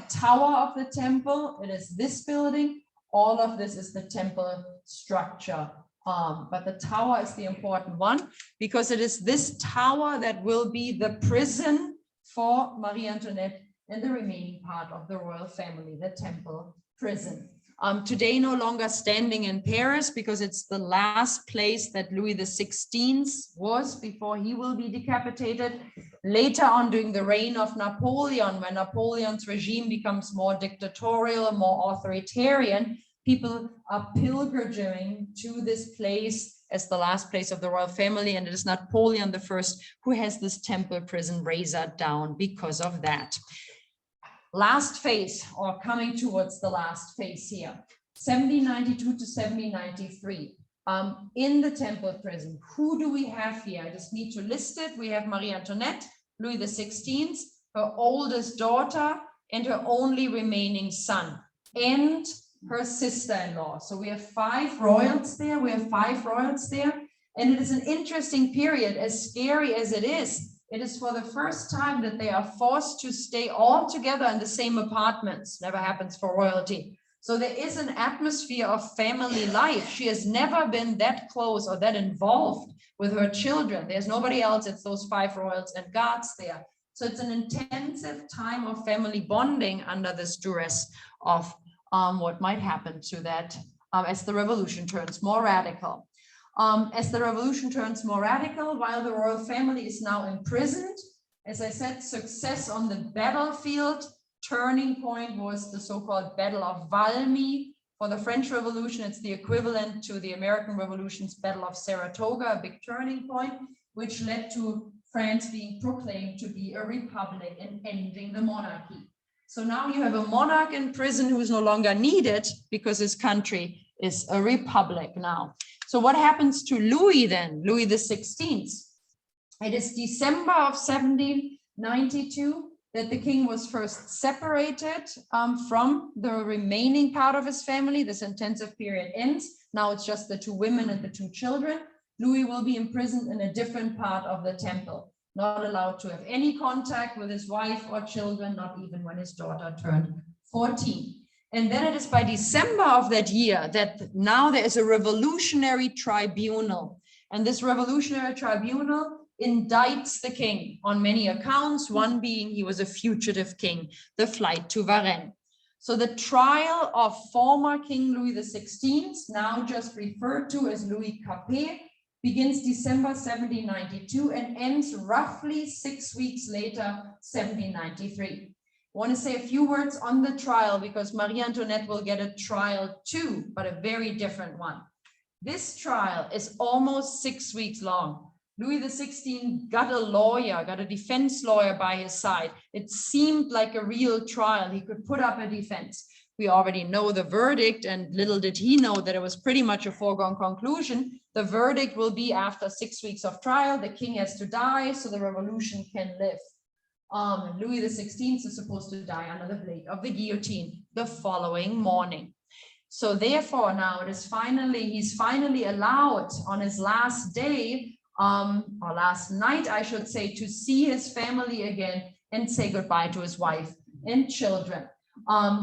Tower of the Temple. It is this building. All of this is the temple structure. But the tower is the important one, because it is this tower that will be the prison for Marie Antoinette and the remaining part of the royal family, the temple prison. Today no longer standing in Paris, because it's the last place that Louis XVI was before he will be decapitated. Later on, during the reign of Napoleon, when Napoleon's regime becomes more dictatorial, more authoritarian, people are pilgrimaging to this place as the last place of the royal family, and it is Napoleon I who has this temple prison razed down because of that. Last phase, or coming towards the last phase here, 1792 to 1793. In the temple prison, who do we have here? I just need to list it. We have Marie Antoinette, Louis XVI, her oldest daughter, and her only remaining son, and her sister-in-law. So we have 5 royals there. And it is an interesting period, as scary as it is. It is for the first time that they are forced to stay all together in the same apartments. Never happens for royalty. So there is an atmosphere of family life. She has never been that close or that involved with her children. There's nobody else. It's those 5 royals and guards there. So it's an intensive time of family bonding under this duress of what might happen to that as the revolution turns more radical. As the revolution turns more radical, while the royal family is now imprisoned, as I said, success on the battlefield, turning point was the so-called Battle of Valmy. For the French Revolution, it's the equivalent to the American Revolution's Battle of Saratoga, a big turning point, which led to France being proclaimed to be a republic and ending the monarchy. So now you have a monarch in prison who is no longer needed because his country is a republic now. So what happens to Louis then, Louis XVI? It is December of 1792 that the king was first separated from the remaining part of his family. This intensive period ends. Now it's just the 2 women and the 2 children. Louis will be imprisoned in a different part of the temple, not allowed to have any contact with his wife or children, not even when his daughter turned 14. And then it is by December of that year that now there is a revolutionary tribunal. And this revolutionary tribunal indicts the king on many accounts, one being he was a fugitive king, the flight to Varennes. So the trial of former King Louis XVI, now just referred to as Louis Capet, begins December 1792 and ends roughly 6 weeks later, 1793. I want to say a few words on the trial because Marie Antoinette will get a trial too, but a very different one. This trial is almost 6 weeks long. Louis XVI got a lawyer, got a defense lawyer by his side. It seemed like a real trial. He could put up a defense. We already know the verdict, and little did he know that it was pretty much a foregone conclusion. The verdict will be after 6 weeks of trial, the king has to die so the revolution can live. Louis XVI is supposed to die under the blade of the guillotine the following morning. So therefore now he's finally allowed on his last day, or last night, I should say, to see his family again and say goodbye to his wife and children.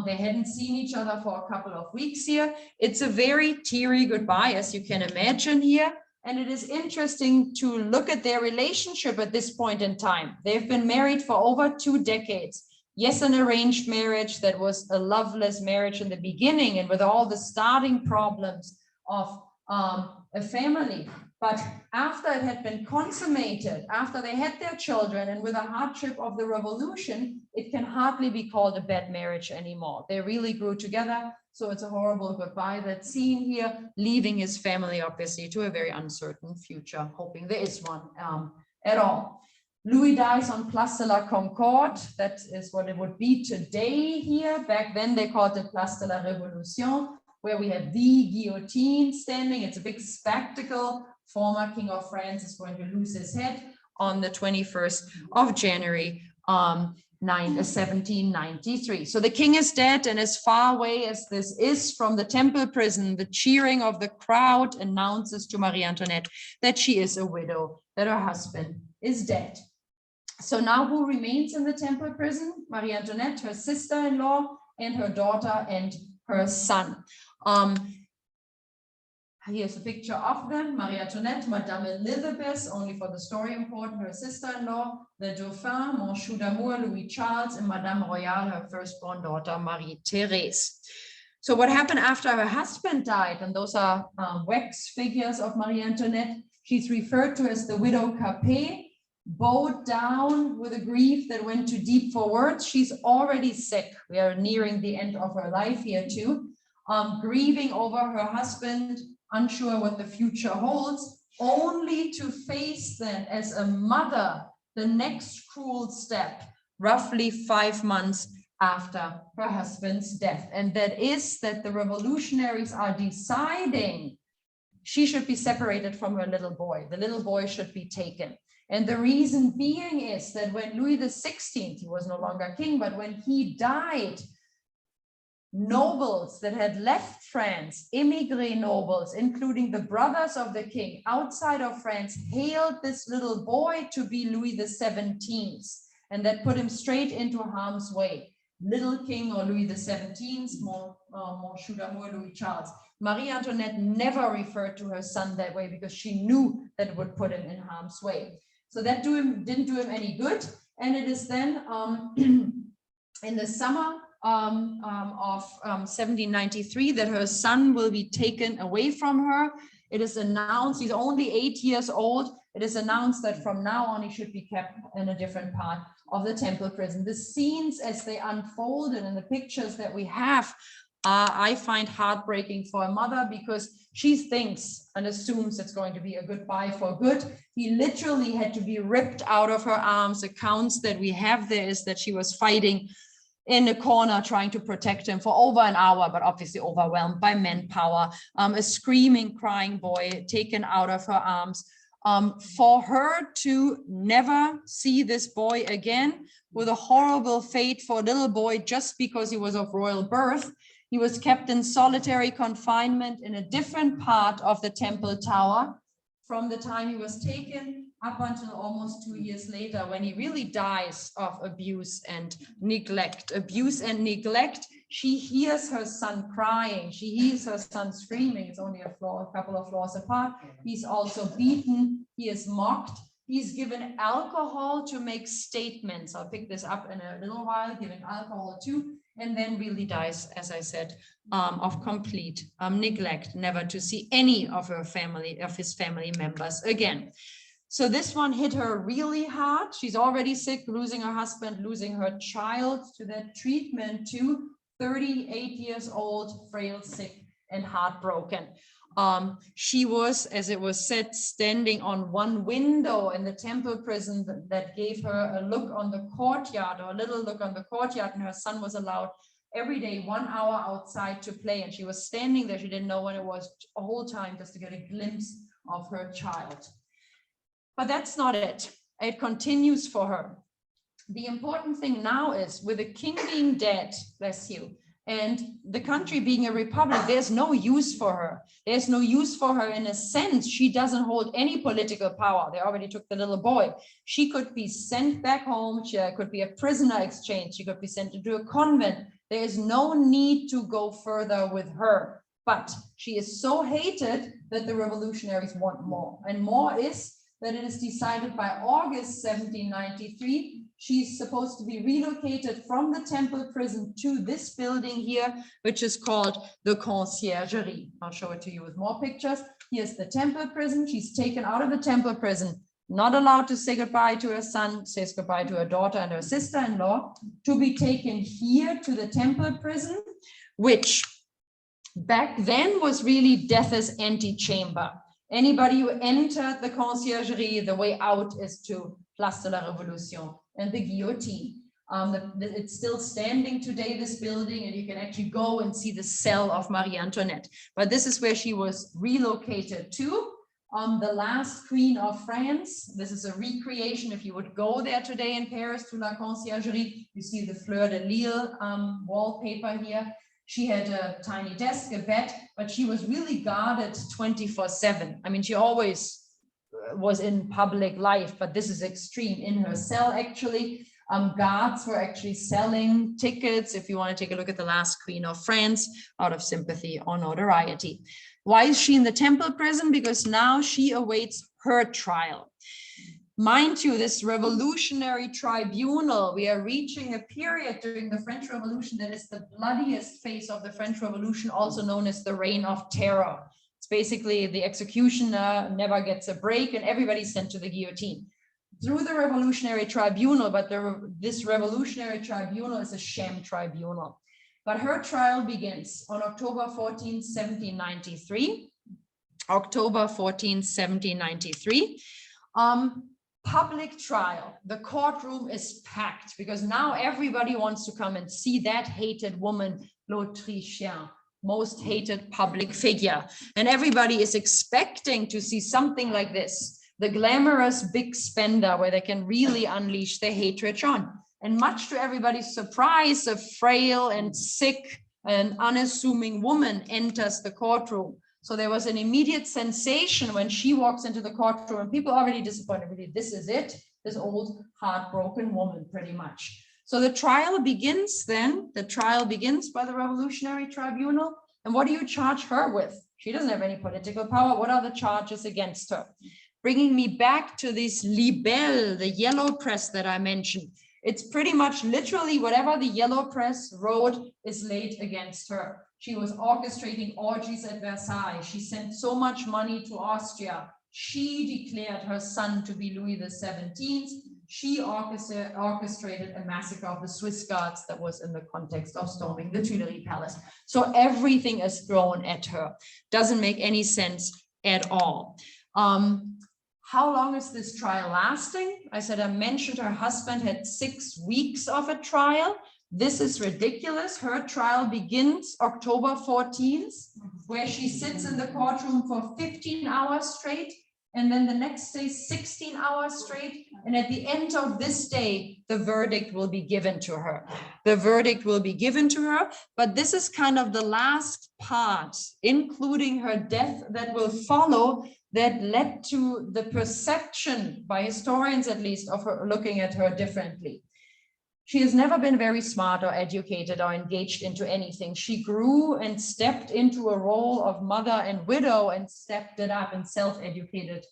They hadn't seen each other for a couple of weeks here. It's a very teary goodbye, as you can imagine here. And it is interesting to look at their relationship at this point in time. They've been married for over 2 decades. Yes, an arranged marriage that was a loveless marriage in the beginning and with all the starting problems of a family. But after it had been consummated, after they had their children and with the hardship of the revolution, it can hardly be called a bad marriage anymore. They really grew together. So it's a horrible goodbye that's seen here, leaving his family obviously to a very uncertain future, hoping there is one at all. Louis dies on Place de la Concorde. That is what it would be today here. Back then they called it Place de la Révolution, where we had the guillotine standing. It's a big spectacle. Former King of France is going to lose his head on the 21st of January, 1793. So the king is dead, and as far away as this is from the Temple prison, the cheering of the crowd announces to Marie Antoinette that she is a widow, that her husband is dead. So now who remains in the Temple prison? Marie Antoinette, her sister-in-law, and her daughter and her son. Here's a picture of them: Marie Antoinette, Madame Elizabeth, only for the story important, her sister-in-law, the Dauphin, Mon Chou d'Amour, Louis Charles, and Madame Royale, her firstborn daughter, Marie-Thérèse. So what happened after her husband died, and those are wax figures of Marie Antoinette, she's referred to as the widow Capet, bowed down with a grief that went too deep for words. She's already sick. We are nearing the end of her life here too, grieving over her husband, unsure what the future holds, only to face then as a mother the next cruel step, roughly 5 months after her husband's death. And that is that the revolutionaries are deciding she should be separated from her little boy. The little boy should be taken. And the reason being is that when Louis XVI, he was no longer king, but when he died, nobles that had left France, émigré nobles, including the brothers of the king outside of France, hailed this little boy to be Louis XVII, and that put him straight into harm's way. Little King or Louis XVII, Mon Chou d'Amour, Louis Charles. Marie Antoinette never referred to her son that way because she knew that it would put him in harm's way. So that didn't do him any good. And it is then in the summer of 1793 that her son will be taken away from her. It is announced, he's only 8 years old. It is announced that from now on he should be kept in a different part of the Temple prison. The scenes as they unfolded and the pictures that we have, I find heartbreaking for a mother because she thinks and assumes it's going to be a goodbye for good. He literally had to be ripped out of her arms. Accounts that we have there is that she was fighting in a corner trying to protect him for over an hour, but obviously overwhelmed by manpower. A screaming, crying boy taken out of her arms. For her to never see this boy again, with a horrible fate for a little boy just because he was of royal birth. He was kept in solitary confinement in a different part of the Temple Tower from the time he was taken up until almost 2 years later, when he really dies of abuse and neglect. Abuse and neglect. She hears her son crying. She hears her son screaming. It's only a couple of floors apart. He's also beaten. He is mocked. He's given alcohol to make statements. I'll pick this up in a little while, giving alcohol too, and then really dies, as I said, of complete neglect, never to see any of his family members again. So this one hit her really hard. She's already sick, losing her husband, losing her child to that treatment too. 38 years old, frail, sick, and heartbroken. She was, as it was said, standing on one window in the temple prison that gave her a look on the courtyard, or a little look on the courtyard, and her son was allowed every day 1 hour outside to play, and she was standing there. She didn't know when it was, a whole time, just to get a glimpse of her child. But that's not it. It continues for her. The important thing now is, with the king being dead, bless you, and the country being a republic, there's no use for her. There's no use for her in a sense. She doesn't hold any political power. They already took the little boy. She could be sent back home. She could be a prisoner exchange. She could be sent into a convent. There is no need to go further with her. But she is so hated that the revolutionaries want more. And more is that it is decided by August 1793, she's supposed to be relocated from the temple prison to this building here, which is called the Conciergerie. I'll show it to you with more pictures. Here's the temple prison. She's taken out of the temple prison, not allowed to say goodbye to her son, says goodbye to her daughter and her sister-in-law, to be taken here to the temple prison, which back then was really death's antechamber. Anybody who entered the Conciergerie, the way out is to Place de la Révolution and the guillotine. It's still standing today, this building, and you can actually go and see the cell of Marie Antoinette. But this is where she was relocated to. The last queen of France. This is a recreation. If you would go there today in Paris to La Conciergerie, you see the Fleur de Lille wallpaper here. She had a tiny desk, a bed, but she was really guarded 24/7. I mean, she always was in public life, but this is extreme. In her cell, actually, guards were actually selling tickets, if you want to take a look at the last queen of France, out of sympathy or notoriety. Why is she in the temple prison? Because now she awaits her trial. Mind you, this revolutionary tribunal, we are reaching a period during the French Revolution that is the bloodiest phase of the French Revolution, also known as the Reign of Terror. It's basically the executioner never gets a break and everybody's sent to the guillotine. Through the revolutionary tribunal, but this revolutionary tribunal is a sham tribunal. But her trial begins on October 14, 1793. October 14, 1793. Public trial. The courtroom is packed because now everybody wants to come and see that hated woman, l'Autrichien, most hated public figure. And everybody is expecting to see something like this, the glamorous big spender where they can really unleash their hatred on. And much to everybody's surprise, a frail and sick and unassuming woman enters the courtroom. So there was an immediate sensation when she walks into the courtroom, and people are already disappointed. Really, this is it, this old heartbroken woman, pretty much. So the trial begins then. The trial begins by the Revolutionary Tribunal. And what do you charge her with? She doesn't have any political power. What are the charges against her? Bringing me back to this libelle, the yellow press that I mentioned. It's pretty much literally whatever the yellow press wrote is laid against her. She was orchestrating orgies at Versailles. She sent so much money to Austria. She declared her son to be Louis XVII. She orchestrated a massacre of the Swiss Guards that was in the context of storming the Tuileries Palace. So everything is thrown at her. Doesn't make any sense at all. How long is this trial lasting? I said, I mentioned her husband had 6 weeks of a trial. This is ridiculous. Her trial begins October 14th, where she sits in the courtroom for 15 hours straight, and then the next day, 16 hours straight. And at the end of this day, the verdict will be given to her. The verdict will be given to her, but this is kind of the last part, including her death, that will follow, that led to the perception, by historians at least, of her looking at her differently. She has never been very smart or educated or engaged into anything. She grew and stepped into a role of mother and widow and stepped it up and self-educated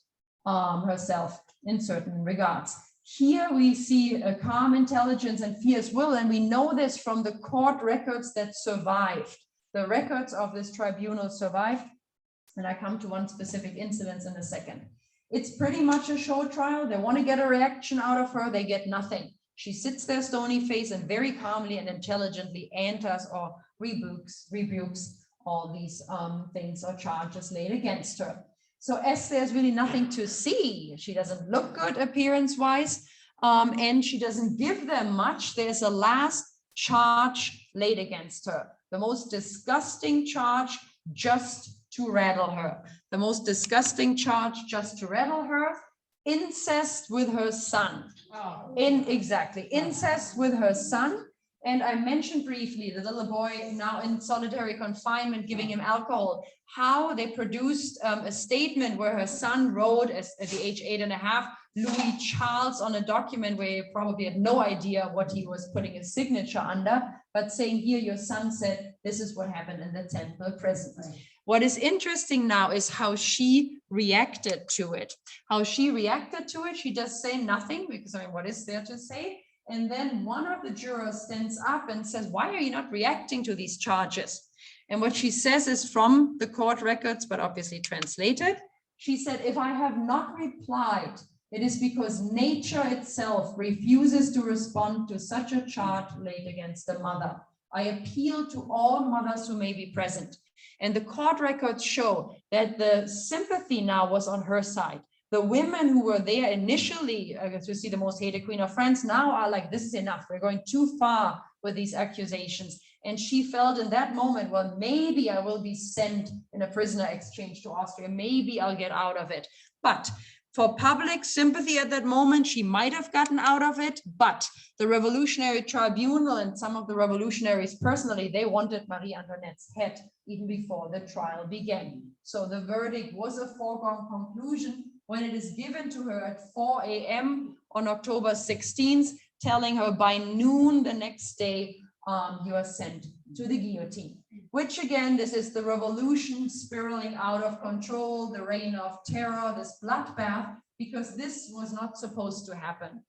herself in certain regards. Here we see a calm intelligence and fierce will, and we know this from the court records that survived. The records of this tribunal survived, and I come to one specific incident in a second. It's pretty much a show trial. They want to get a reaction out of her. They get nothing. She sits there stony face and very calmly and intelligently answers or rebukes all these things or charges laid against her. So as there's really nothing to see, she doesn't look good appearance-wise, and she doesn't give them much. There's a last charge laid against her. The most disgusting charge just to rattle her. The most disgusting charge just to rattle her. Incest with her son. Exactly, incest with her son. And I mentioned briefly the little boy now in solitary confinement, giving him alcohol, how they produced a statement where her son wrote at the age 8.5, Louis Charles, on a document where he probably had no idea what he was putting his signature under, but saying, here your son said, this is what happened in the temple prison. Right. What is interesting now is how she reacted to it. She does say nothing, because I mean, what is there to say? And then one of the jurors stands up and says, why are you not reacting to these charges? And what she says is from the court records, but obviously translated. She said, if I have not replied, it is because nature itself refuses to respond to such a charge laid against the mother. I appeal to all mothers who may be present. And the court records show that the sympathy now was on her side. The women who were there initially, to see the most hated queen of France, now are like, this is enough. We're going too far with these accusations. And she felt in that moment, well, maybe I will be sent in a prisoner exchange to Austria. Maybe I'll get out of it. But for public sympathy at that moment, she might have gotten out of it. But the Revolutionary Tribunal and some of the revolutionaries personally, they wanted Marie Antoinette's head even before the trial began. So the verdict was a foregone conclusion when it is given to her at 4 a.m. on October 16th, telling her by noon the next day, you are sent to the guillotine. Which again, this is the revolution spiraling out of control, the reign of terror, this bloodbath, because this was not supposed to happen.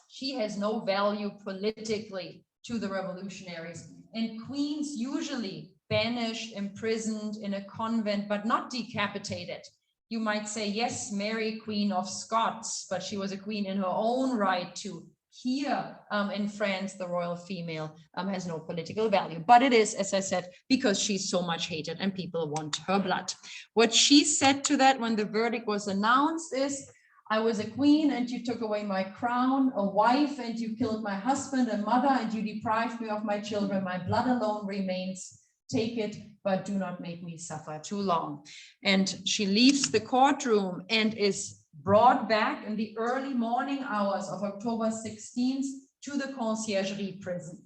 She has no value politically to the revolutionaries. And queens usually banished, imprisoned in a convent, but not decapitated. You might say, yes, Mary, Queen of Scots, but she was a queen in her own right too. Here in France, the royal female has no political value, but it is, as I said, because she's so much hated and people want her blood. What she said to that when the verdict was announced is, I was a queen and you took away my crown, a wife and you killed my husband and mother and you deprived me of my children. My blood alone remains. Take it, but do not make me suffer too long. And she leaves the courtroom and is brought back in the early morning hours of October 16th to the Conciergerie prison.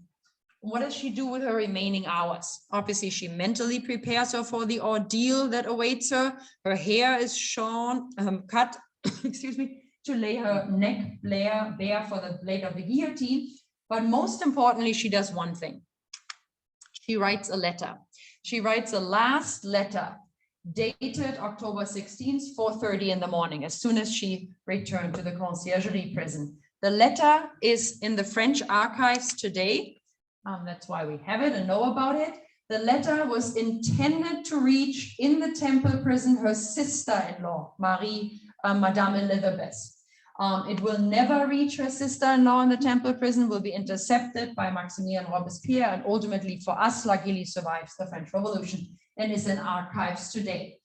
What does she do with her remaining hours? Obviously, she mentally prepares her for the ordeal that awaits her. Her hair is cut, excuse me, to lay her neck bare for the blade of the guillotine. But most importantly, she does one thing. She writes a letter. She writes a last letter dated October 16th, 4:30 in the morning, as soon as she returned to the Conciergerie prison. The letter is in the French archives today. That's why we have it and know about it. The letter was intended to reach in the Temple prison her sister-in-law, Madame Elizabeth. It will never reach her sister-in-law in the Temple prison, will be intercepted by Maximilien Robespierre, and ultimately for us, luckily survives the French Revolution and is in archives today.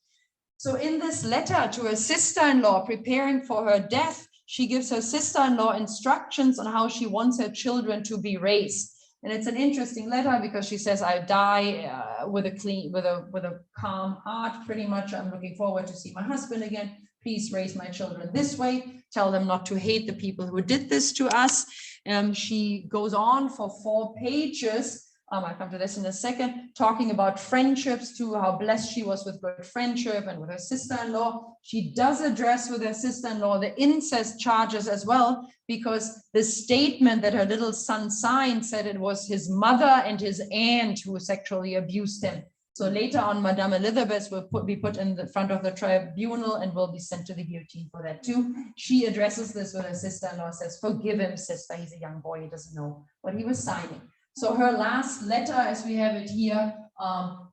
So in this letter to her sister-in-law preparing for her death, she gives her sister-in-law instructions on how she wants her children to be raised. And it's an interesting letter because she says, I die with a calm heart, pretty much. I'm looking forward to see my husband again. Please raise my children this way. Tell them not to hate the people who did this to us. She goes on for 4 pages. I'll come to this in a second, talking about friendships too, how blessed she was with good friendship and with her sister-in-law. She does address with her sister-in-law the incest charges as well, because the statement that her little son signed said it was his mother and his aunt who sexually abused him. So later on, Madame Elizabeth will be put in the front of the tribunal and will be sent to the guillotine for that too. She addresses this with her sister-in-law, says, "Forgive him, sister. He's a young boy. He doesn't know what he was signing." So her last letter, as we have it here,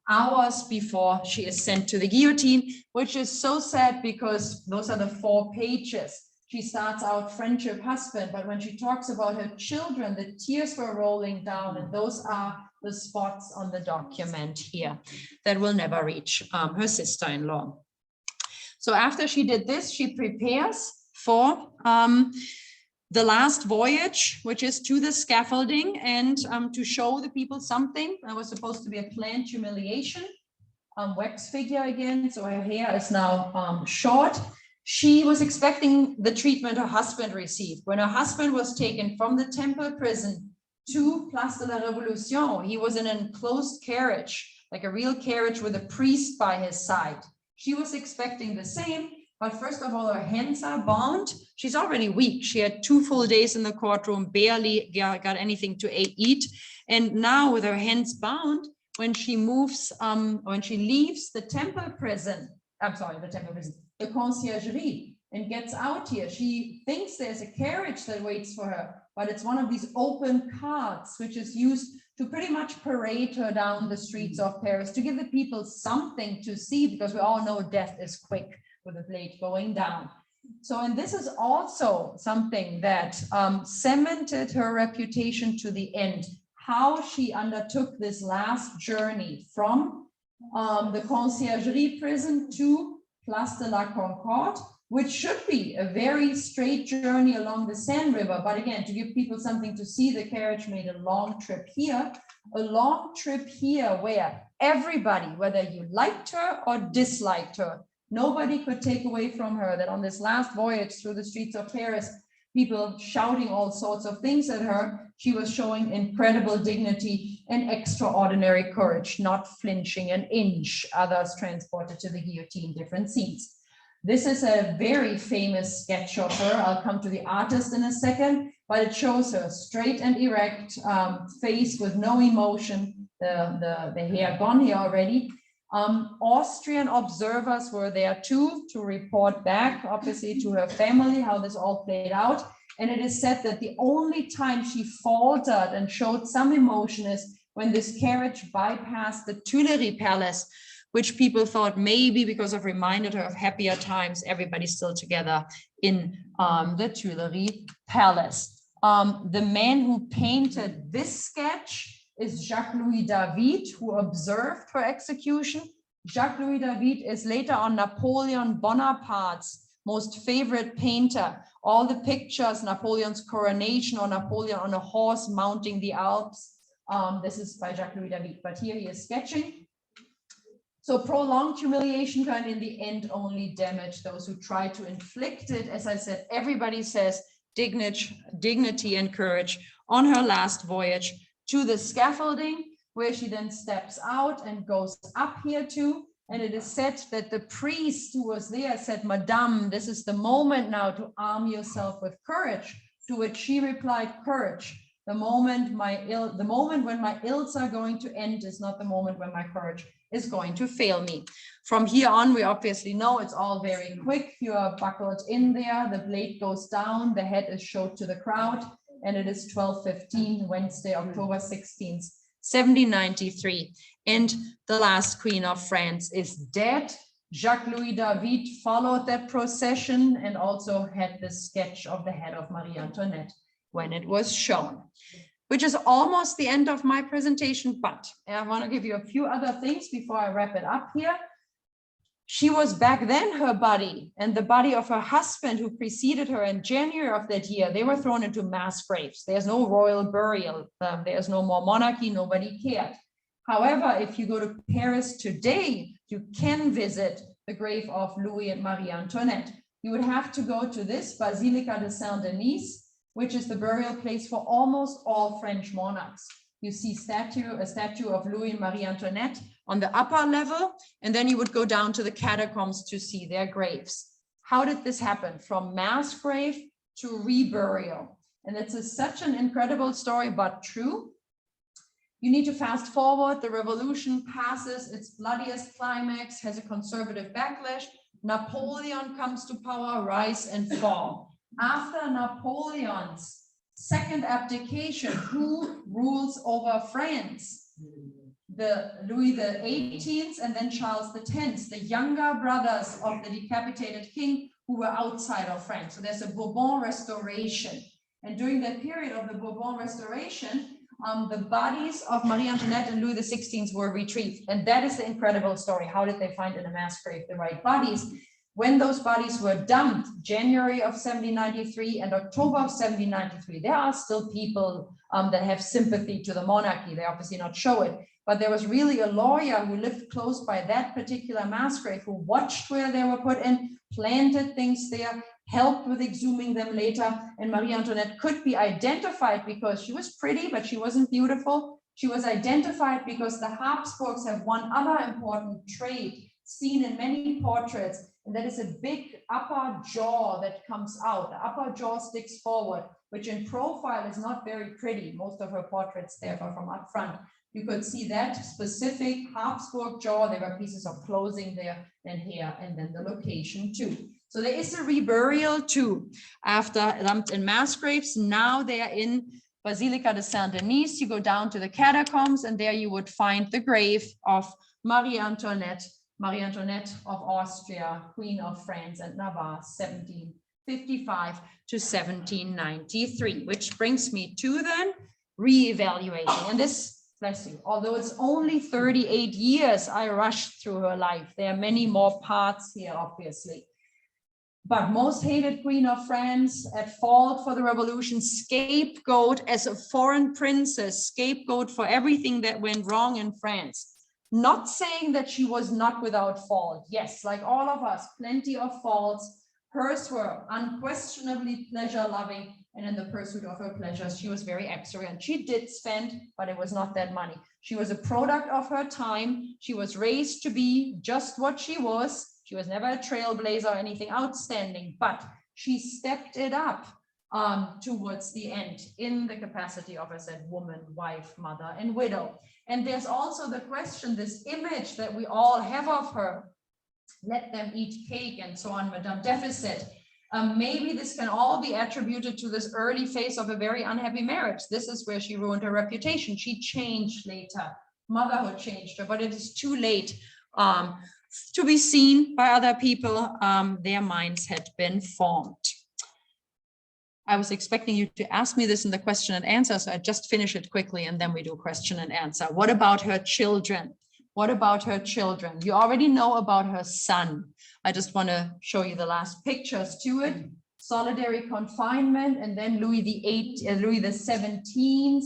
hours before she is sent to the guillotine, which is so sad because those are the 4 pages. She starts out friendship, husband, but when she talks about her children, the tears were rolling down, and those are the spots on the document here that will never reach her sister-in-law. So after she did this, she prepares for the last voyage, which is to the scaffolding, and to show the people something. That was supposed to be a planned humiliation. Wax figure again, so her hair is now short. She was expecting the treatment her husband received. When her husband was taken from the Temple prison to Place de la Révolution, he was in an enclosed carriage, like a real carriage with a priest by his side. She was expecting the same, but first of all, her hands are bound. She's already weak. She had 2 full days in the courtroom, barely got anything to eat. And now with her hands bound, when she moves, when she leaves the Temple prison, the conciergerie, and gets out here, she thinks there's a carriage that waits for her, but it's one of these open carts, which is used to pretty much parade her down the streets of Paris, to give the people something to see, because we all know death is quick with the blade going down. So, and this is also something that cemented her reputation to the end, how she undertook this last journey from the conciergerie prison to Place de la Concorde, which should be a very straight journey along the Seine River. But again, to give people something to see, the carriage made a long trip here where everybody, whether you liked her or disliked her, nobody could take away from her that on this last voyage through the streets of Paris, people shouting all sorts of things at her, she was showing incredible dignity and extraordinary courage, not flinching an inch. Others transported to the guillotine, different scenes. This is a very famous sketch of her. I'll come to the artist in a second, but it shows her straight and erect, face with no emotion, the hair gone here already. Austrian observers were there too to report back, obviously, to her family, how this all played out. And it is said that the only time she faltered and showed some emotion is when this carriage bypassed the Tuileries Palace, which people thought maybe because of reminded her of happier times, everybody's still together in the Tuileries Palace. The man who painted this sketch is Jacques-Louis David, who observed her execution. Jacques-Louis David is later on Napoleon Bonaparte's most favorite painter. All the pictures, Napoleon's coronation or Napoleon on a horse mounting the Alps, this is by Jacques-Louis David, but here he is sketching. So prolonged humiliation can in the end only damage those who try to inflict it. As I said, everybody says dignity and courage on her last voyage to the scaffolding, where she then steps out and goes up here too. And it is said that the priest who was there said, "Madame, this is the moment now to arm yourself with courage," to which she replied, "Courage. The moment when my ills are going to end is not the moment when my courage is going to fail me." From here on, we obviously know it's all very quick. You are buckled in there, the blade goes down, the head is showed to the crowd, and it is 12:15, Wednesday, October 16th, 1793. And the last queen of France is dead. Jacques-Louis David followed that procession and also had the sketch of the head of Marie Antoinette when it was shown, which is almost the end of my presentation, but I want to give you a few other things before I wrap it up here. She was back then, her body and the body of her husband who preceded her in January of that year, they were thrown into mass graves. There's no royal burial. There's no more monarchy. Nobody cared. However, if you go to Paris today, you can visit the grave of Louis and Marie Antoinette. You would have to go to this Basilica de Saint-Denis, which is the burial place for almost all French monarchs. You see a statue of Louis and Marie Antoinette on the upper level, and then you would go down to the catacombs to see their graves. How did this happen? From mass grave to reburial. And it's such an incredible story, but true. You need to fast forward. The revolution passes its bloodiest climax, has a conservative backlash. Napoleon comes to power, rise and fall. After Napoleon's second abdication, who rules over France? The Louis XVIII and then Charles X, the younger brothers of the decapitated king who were outside of France. So there's a Bourbon restoration. And during that period of the Bourbon restoration, the bodies of Marie Antoinette and Louis XVI were retrieved. And that is the incredible story. How did they find in a mass grave the right bodies? When those bodies were dumped, January of 1793 and October of 1793, there are still people that have sympathy to the monarchy. They obviously not show it. But there was really a lawyer who lived close by that particular mass grave who watched where they were put in, planted things there, helped with exhuming them later. And Marie Antoinette could be identified because she was pretty, but she wasn't beautiful. She was identified because the Habsburgs have one other important trait seen in many portraits, and that is a big upper jaw that comes out. The upper jaw sticks forward, which in profile is not very pretty. Most of her portraits there are from up front. You could see that specific Habsburg jaw. There were pieces of clothing there and here, and then the location too. So there is a reburial too. After dumped in mass graves, now they are in Basilica de Saint-Denis. You go down to the catacombs, and there you would find the grave of Marie Antoinette of Austria, Queen of France and Navarre, 1755 to 1793, which brings me to then re-evaluating. And this, bless you, although it's only 38 years, I rushed through her life. There are many more parts here, obviously. But most hated Queen of France, at fault for the revolution, scapegoat as a foreign princess, scapegoat for everything that went wrong in France. Not saying that she was not without fault. Yes, like all of us, plenty of faults. Hers were unquestionably pleasure-loving, and in the pursuit of her pleasures, she was very extravagant. She did spend, but it was not that money. She was a product of her time. She was raised to be just what she was. She was never a trailblazer or anything outstanding, but she stepped it up towards the end in the capacity of, as I said, woman, wife, mother, and widow. And there's also the question, this image that we all have of her, let them eat cake and so on, Madame Deficit. Maybe this can all be attributed to this early phase of a very unhappy marriage. This is where she ruined her reputation. She changed later. Motherhood changed her, but it is too late to be seen by other people. Their minds had been formed. I was expecting you to ask me this in the question and answer, so I just finish it quickly and then we do question and answer. What about her children? What about her children? You already know about her son. I just want to show you the last pictures to it. Solitary confinement, and then Louis XVII,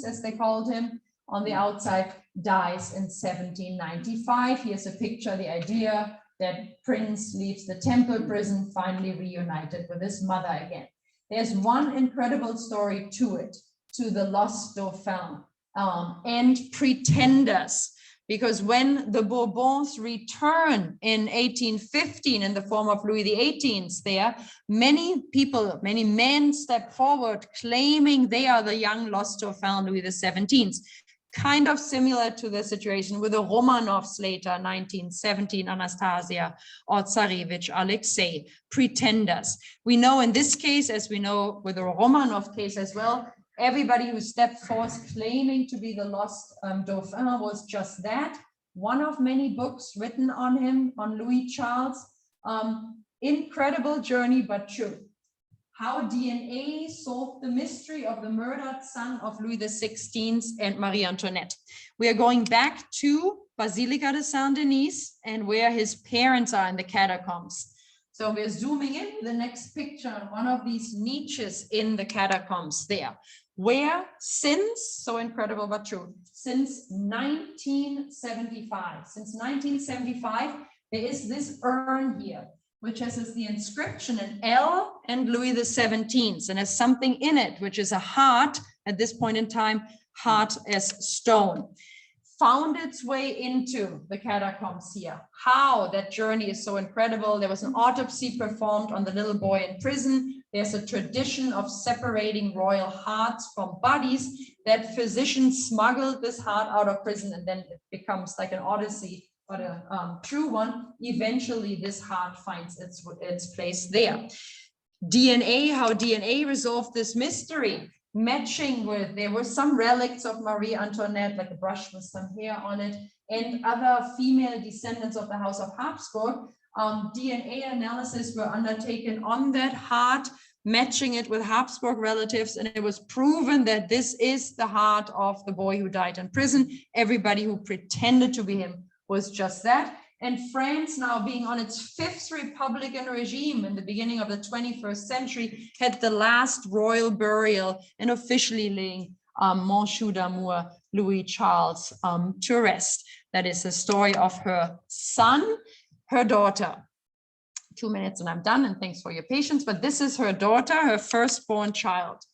as they called him, on the outside, dies in 1795. Here's a picture, the idea that Prince leaves the Temple prison, finally reunited with his mother again. There's one incredible story to it, to the lost Dauphin and pretenders. Because when the Bourbons return in 1815 in the form of Louis XVIII there, many people, many men step forward claiming they are the young lost Dauphin Louis XVII. Kind of similar to the situation with the Romanovs later, 1917, Anastasia or Tsarevich Alexei, pretenders. We know in this case, as we know with the Romanov case as well, everybody who stepped forth claiming to be the lost Dauphin was just that. One of many books written on him, on Louis Charles. Incredible journey, but true. How DNA solved the mystery of the murdered son of Louis XVI and Marie Antoinette. We are going back to Basilica de Saint-Denis and where his parents are in the catacombs. So we're zooming in the next picture on one of these niches in the catacombs there, where since, so incredible but true, since 1975, there is this urn here, which has the inscription in L and Louis XVII, and has something in it, which is a heart, at this point in time, heart as stone. found its way into the catacombs here. How that journey is so incredible. There was an autopsy performed on the little boy in prison. There's a tradition of separating royal hearts from bodies, that physicians smuggled this heart out of prison, and then it becomes like an odyssey, but a true one. Eventually this heart finds its place there. DNA, how DNA resolved this mystery, matching with, there were some relics of Marie Antoinette, like a brush with some hair on it, and other female descendants of the House of Habsburg. DNA analysis were undertaken on that heart, matching it with Habsburg relatives, and it was proven that this is the heart of the boy who died in prison. Everybody who pretended to be him was just that. And France, now being on its 5th Republican regime in the beginning of the 21st century, had the last royal burial and officially laying Monsieur d'Amour Louis Charles to rest. That is the story of her son, her daughter. 2 minutes and I'm done, and thanks for your patience. But this is her daughter, her firstborn child.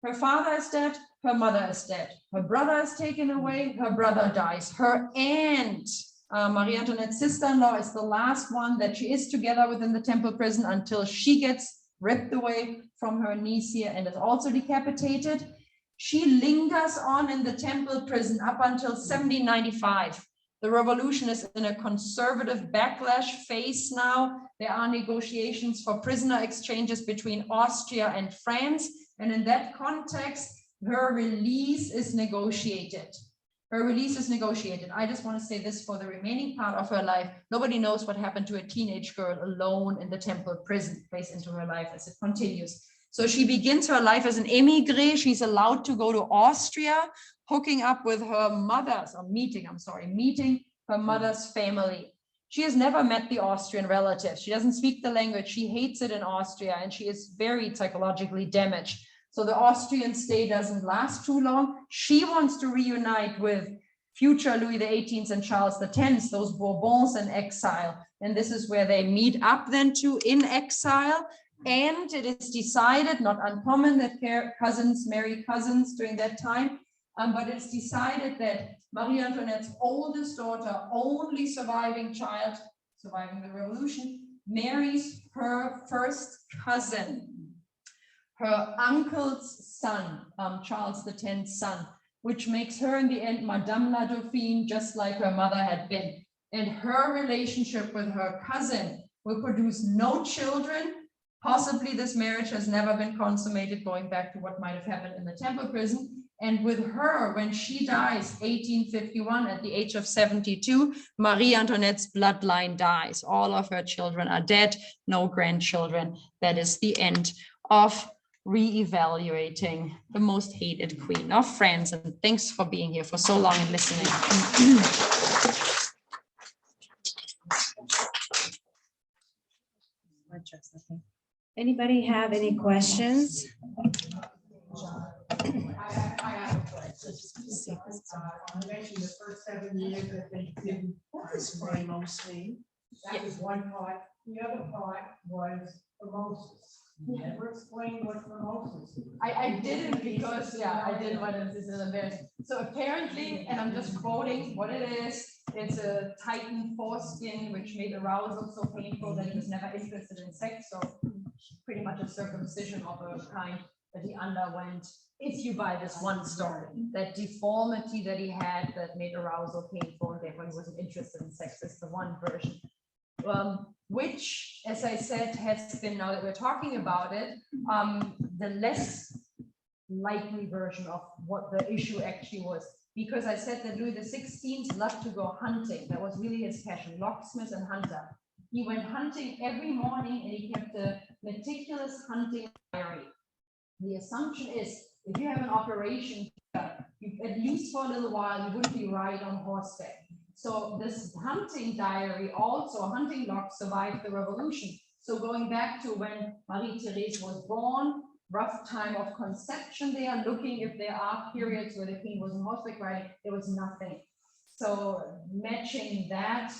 Her father is dead, her mother is dead. Her brother is taken away, her brother dies. Her aunt, Marie Antoinette's sister-in-law, is the last one that she is together within the Temple prison until she gets ripped away from her niece here and is also decapitated. She lingers on in the Temple prison up until 1795. The revolution is in a conservative backlash phase now. There are negotiations for prisoner exchanges between Austria and France. And in that context, her release is negotiated. Her release is negotiated. I just want to say this for the remaining part of her life. Nobody knows what happened to a teenage girl alone in the Temple prison, plays into her life as it continues. So she begins her life as an émigrée. She's allowed to go to Austria, hooking up with her mother's, meeting her mother's family. She has never met the Austrian relatives. She doesn't speak the language. She hates it in Austria, and she is very psychologically damaged. So the Austrian stay doesn't last too long. She wants to reunite with future Louis XVIII and Charles X, those Bourbons in exile. And this is where they meet up then too, in exile. And it is decided, not uncommon, that cousins marry cousins during that time. But it's decided that Marie Antoinette's oldest daughter, only surviving child, surviving the revolution, marries her first cousin, her uncle's son, Charles X's son, which makes her in the end Madame la Dauphine, just like her mother had been. And her relationship with her cousin will produce no children. Possibly this marriage has never been consummated, going back to what might have happened in the Temple prison. And with her, when she dies, 1851, at the age of 72, Marie Antoinette's bloodline dies. All of her children are dead, no grandchildren. That is the end of re-evaluating the most hated queen of France. And thanks for being here for so long and listening. Anybody have any questions? I have a question. You mentioned the first 7 years that they did spray mostly. That was one part. The other part was mimosas. Never explain what mimosas is. I didn't because, I didn't want to, this is embarrassing. So apparently, and I'm just quoting what it is, it's a Titan foreskin which made arousal so painful that he was never interested in sex. So pretty much a circumcision of a kind that he underwent. If you buy this one story, that deformity that he had that made arousal painful and therefore he wasn't interested in sex is the one version. Which, as I said, has been, now that we're talking about it, the less likely version of what the issue actually was. Because I said that Louis XVI loved to go hunting. That was really his passion, locksmith and hunter. He went hunting every morning and he kept a meticulous hunting diary. The assumption is, if you have an operation, at least for a little while, you would be riding on horseback. So this hunting diary, also a hunting log, survived the revolution. So going back to when Marie-Therese was born, rough time of conception there, looking if there are periods where the king was on horseback riding, there was nothing. So matching that,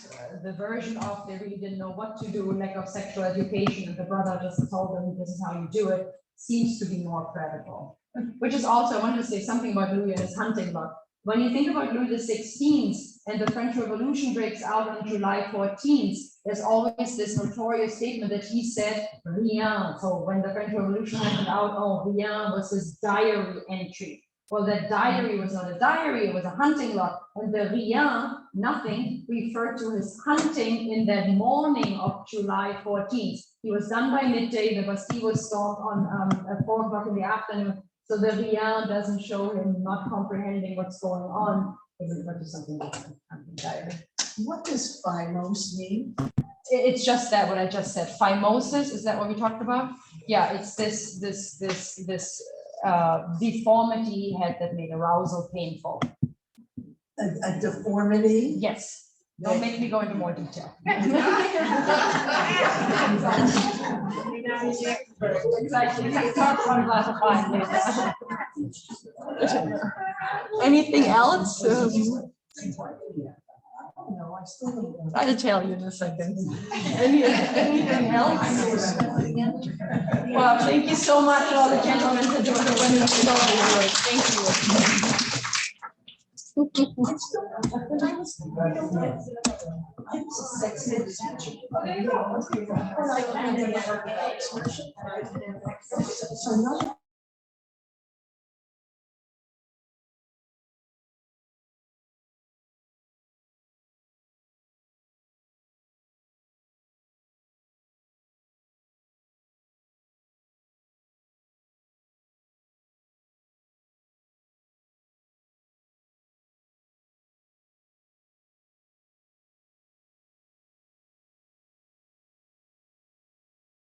the version of they really didn't know what to do, lack of sexual education, and the brother just told them this is how you do it, seems to be more credible. Which is also, I wanted to say something about Louis and his hunting log. When you think about Louis XVI and the French Revolution breaks out on July 14th, there's always this notorious statement that he said, rien. So when the French Revolution happened out, oh, rien was his diary entry. Well, that diary was not a diary, it was a hunting log. And the rien, nothing, referred to his hunting in that morning of July 14th. He was done by midday, the Bastille was stormed on at 4 o'clock in the afternoon. So the rien doesn't show him not comprehending what's going on. It refers to something different. Hunting diary. What does phimos mean? It's just that, what I just said. Phimosis, is that what we talked about? Yeah, it's this deformity he had that made arousal painful. A deformity? Yes. Don't make me go into more detail. Exactly. Not one glass of wine, please. Anything else? No, I still don't. I'll tell you in a second. Anything else? Well, thank you so much, all the gentlemen, for doing the wonderful work. Thank you. So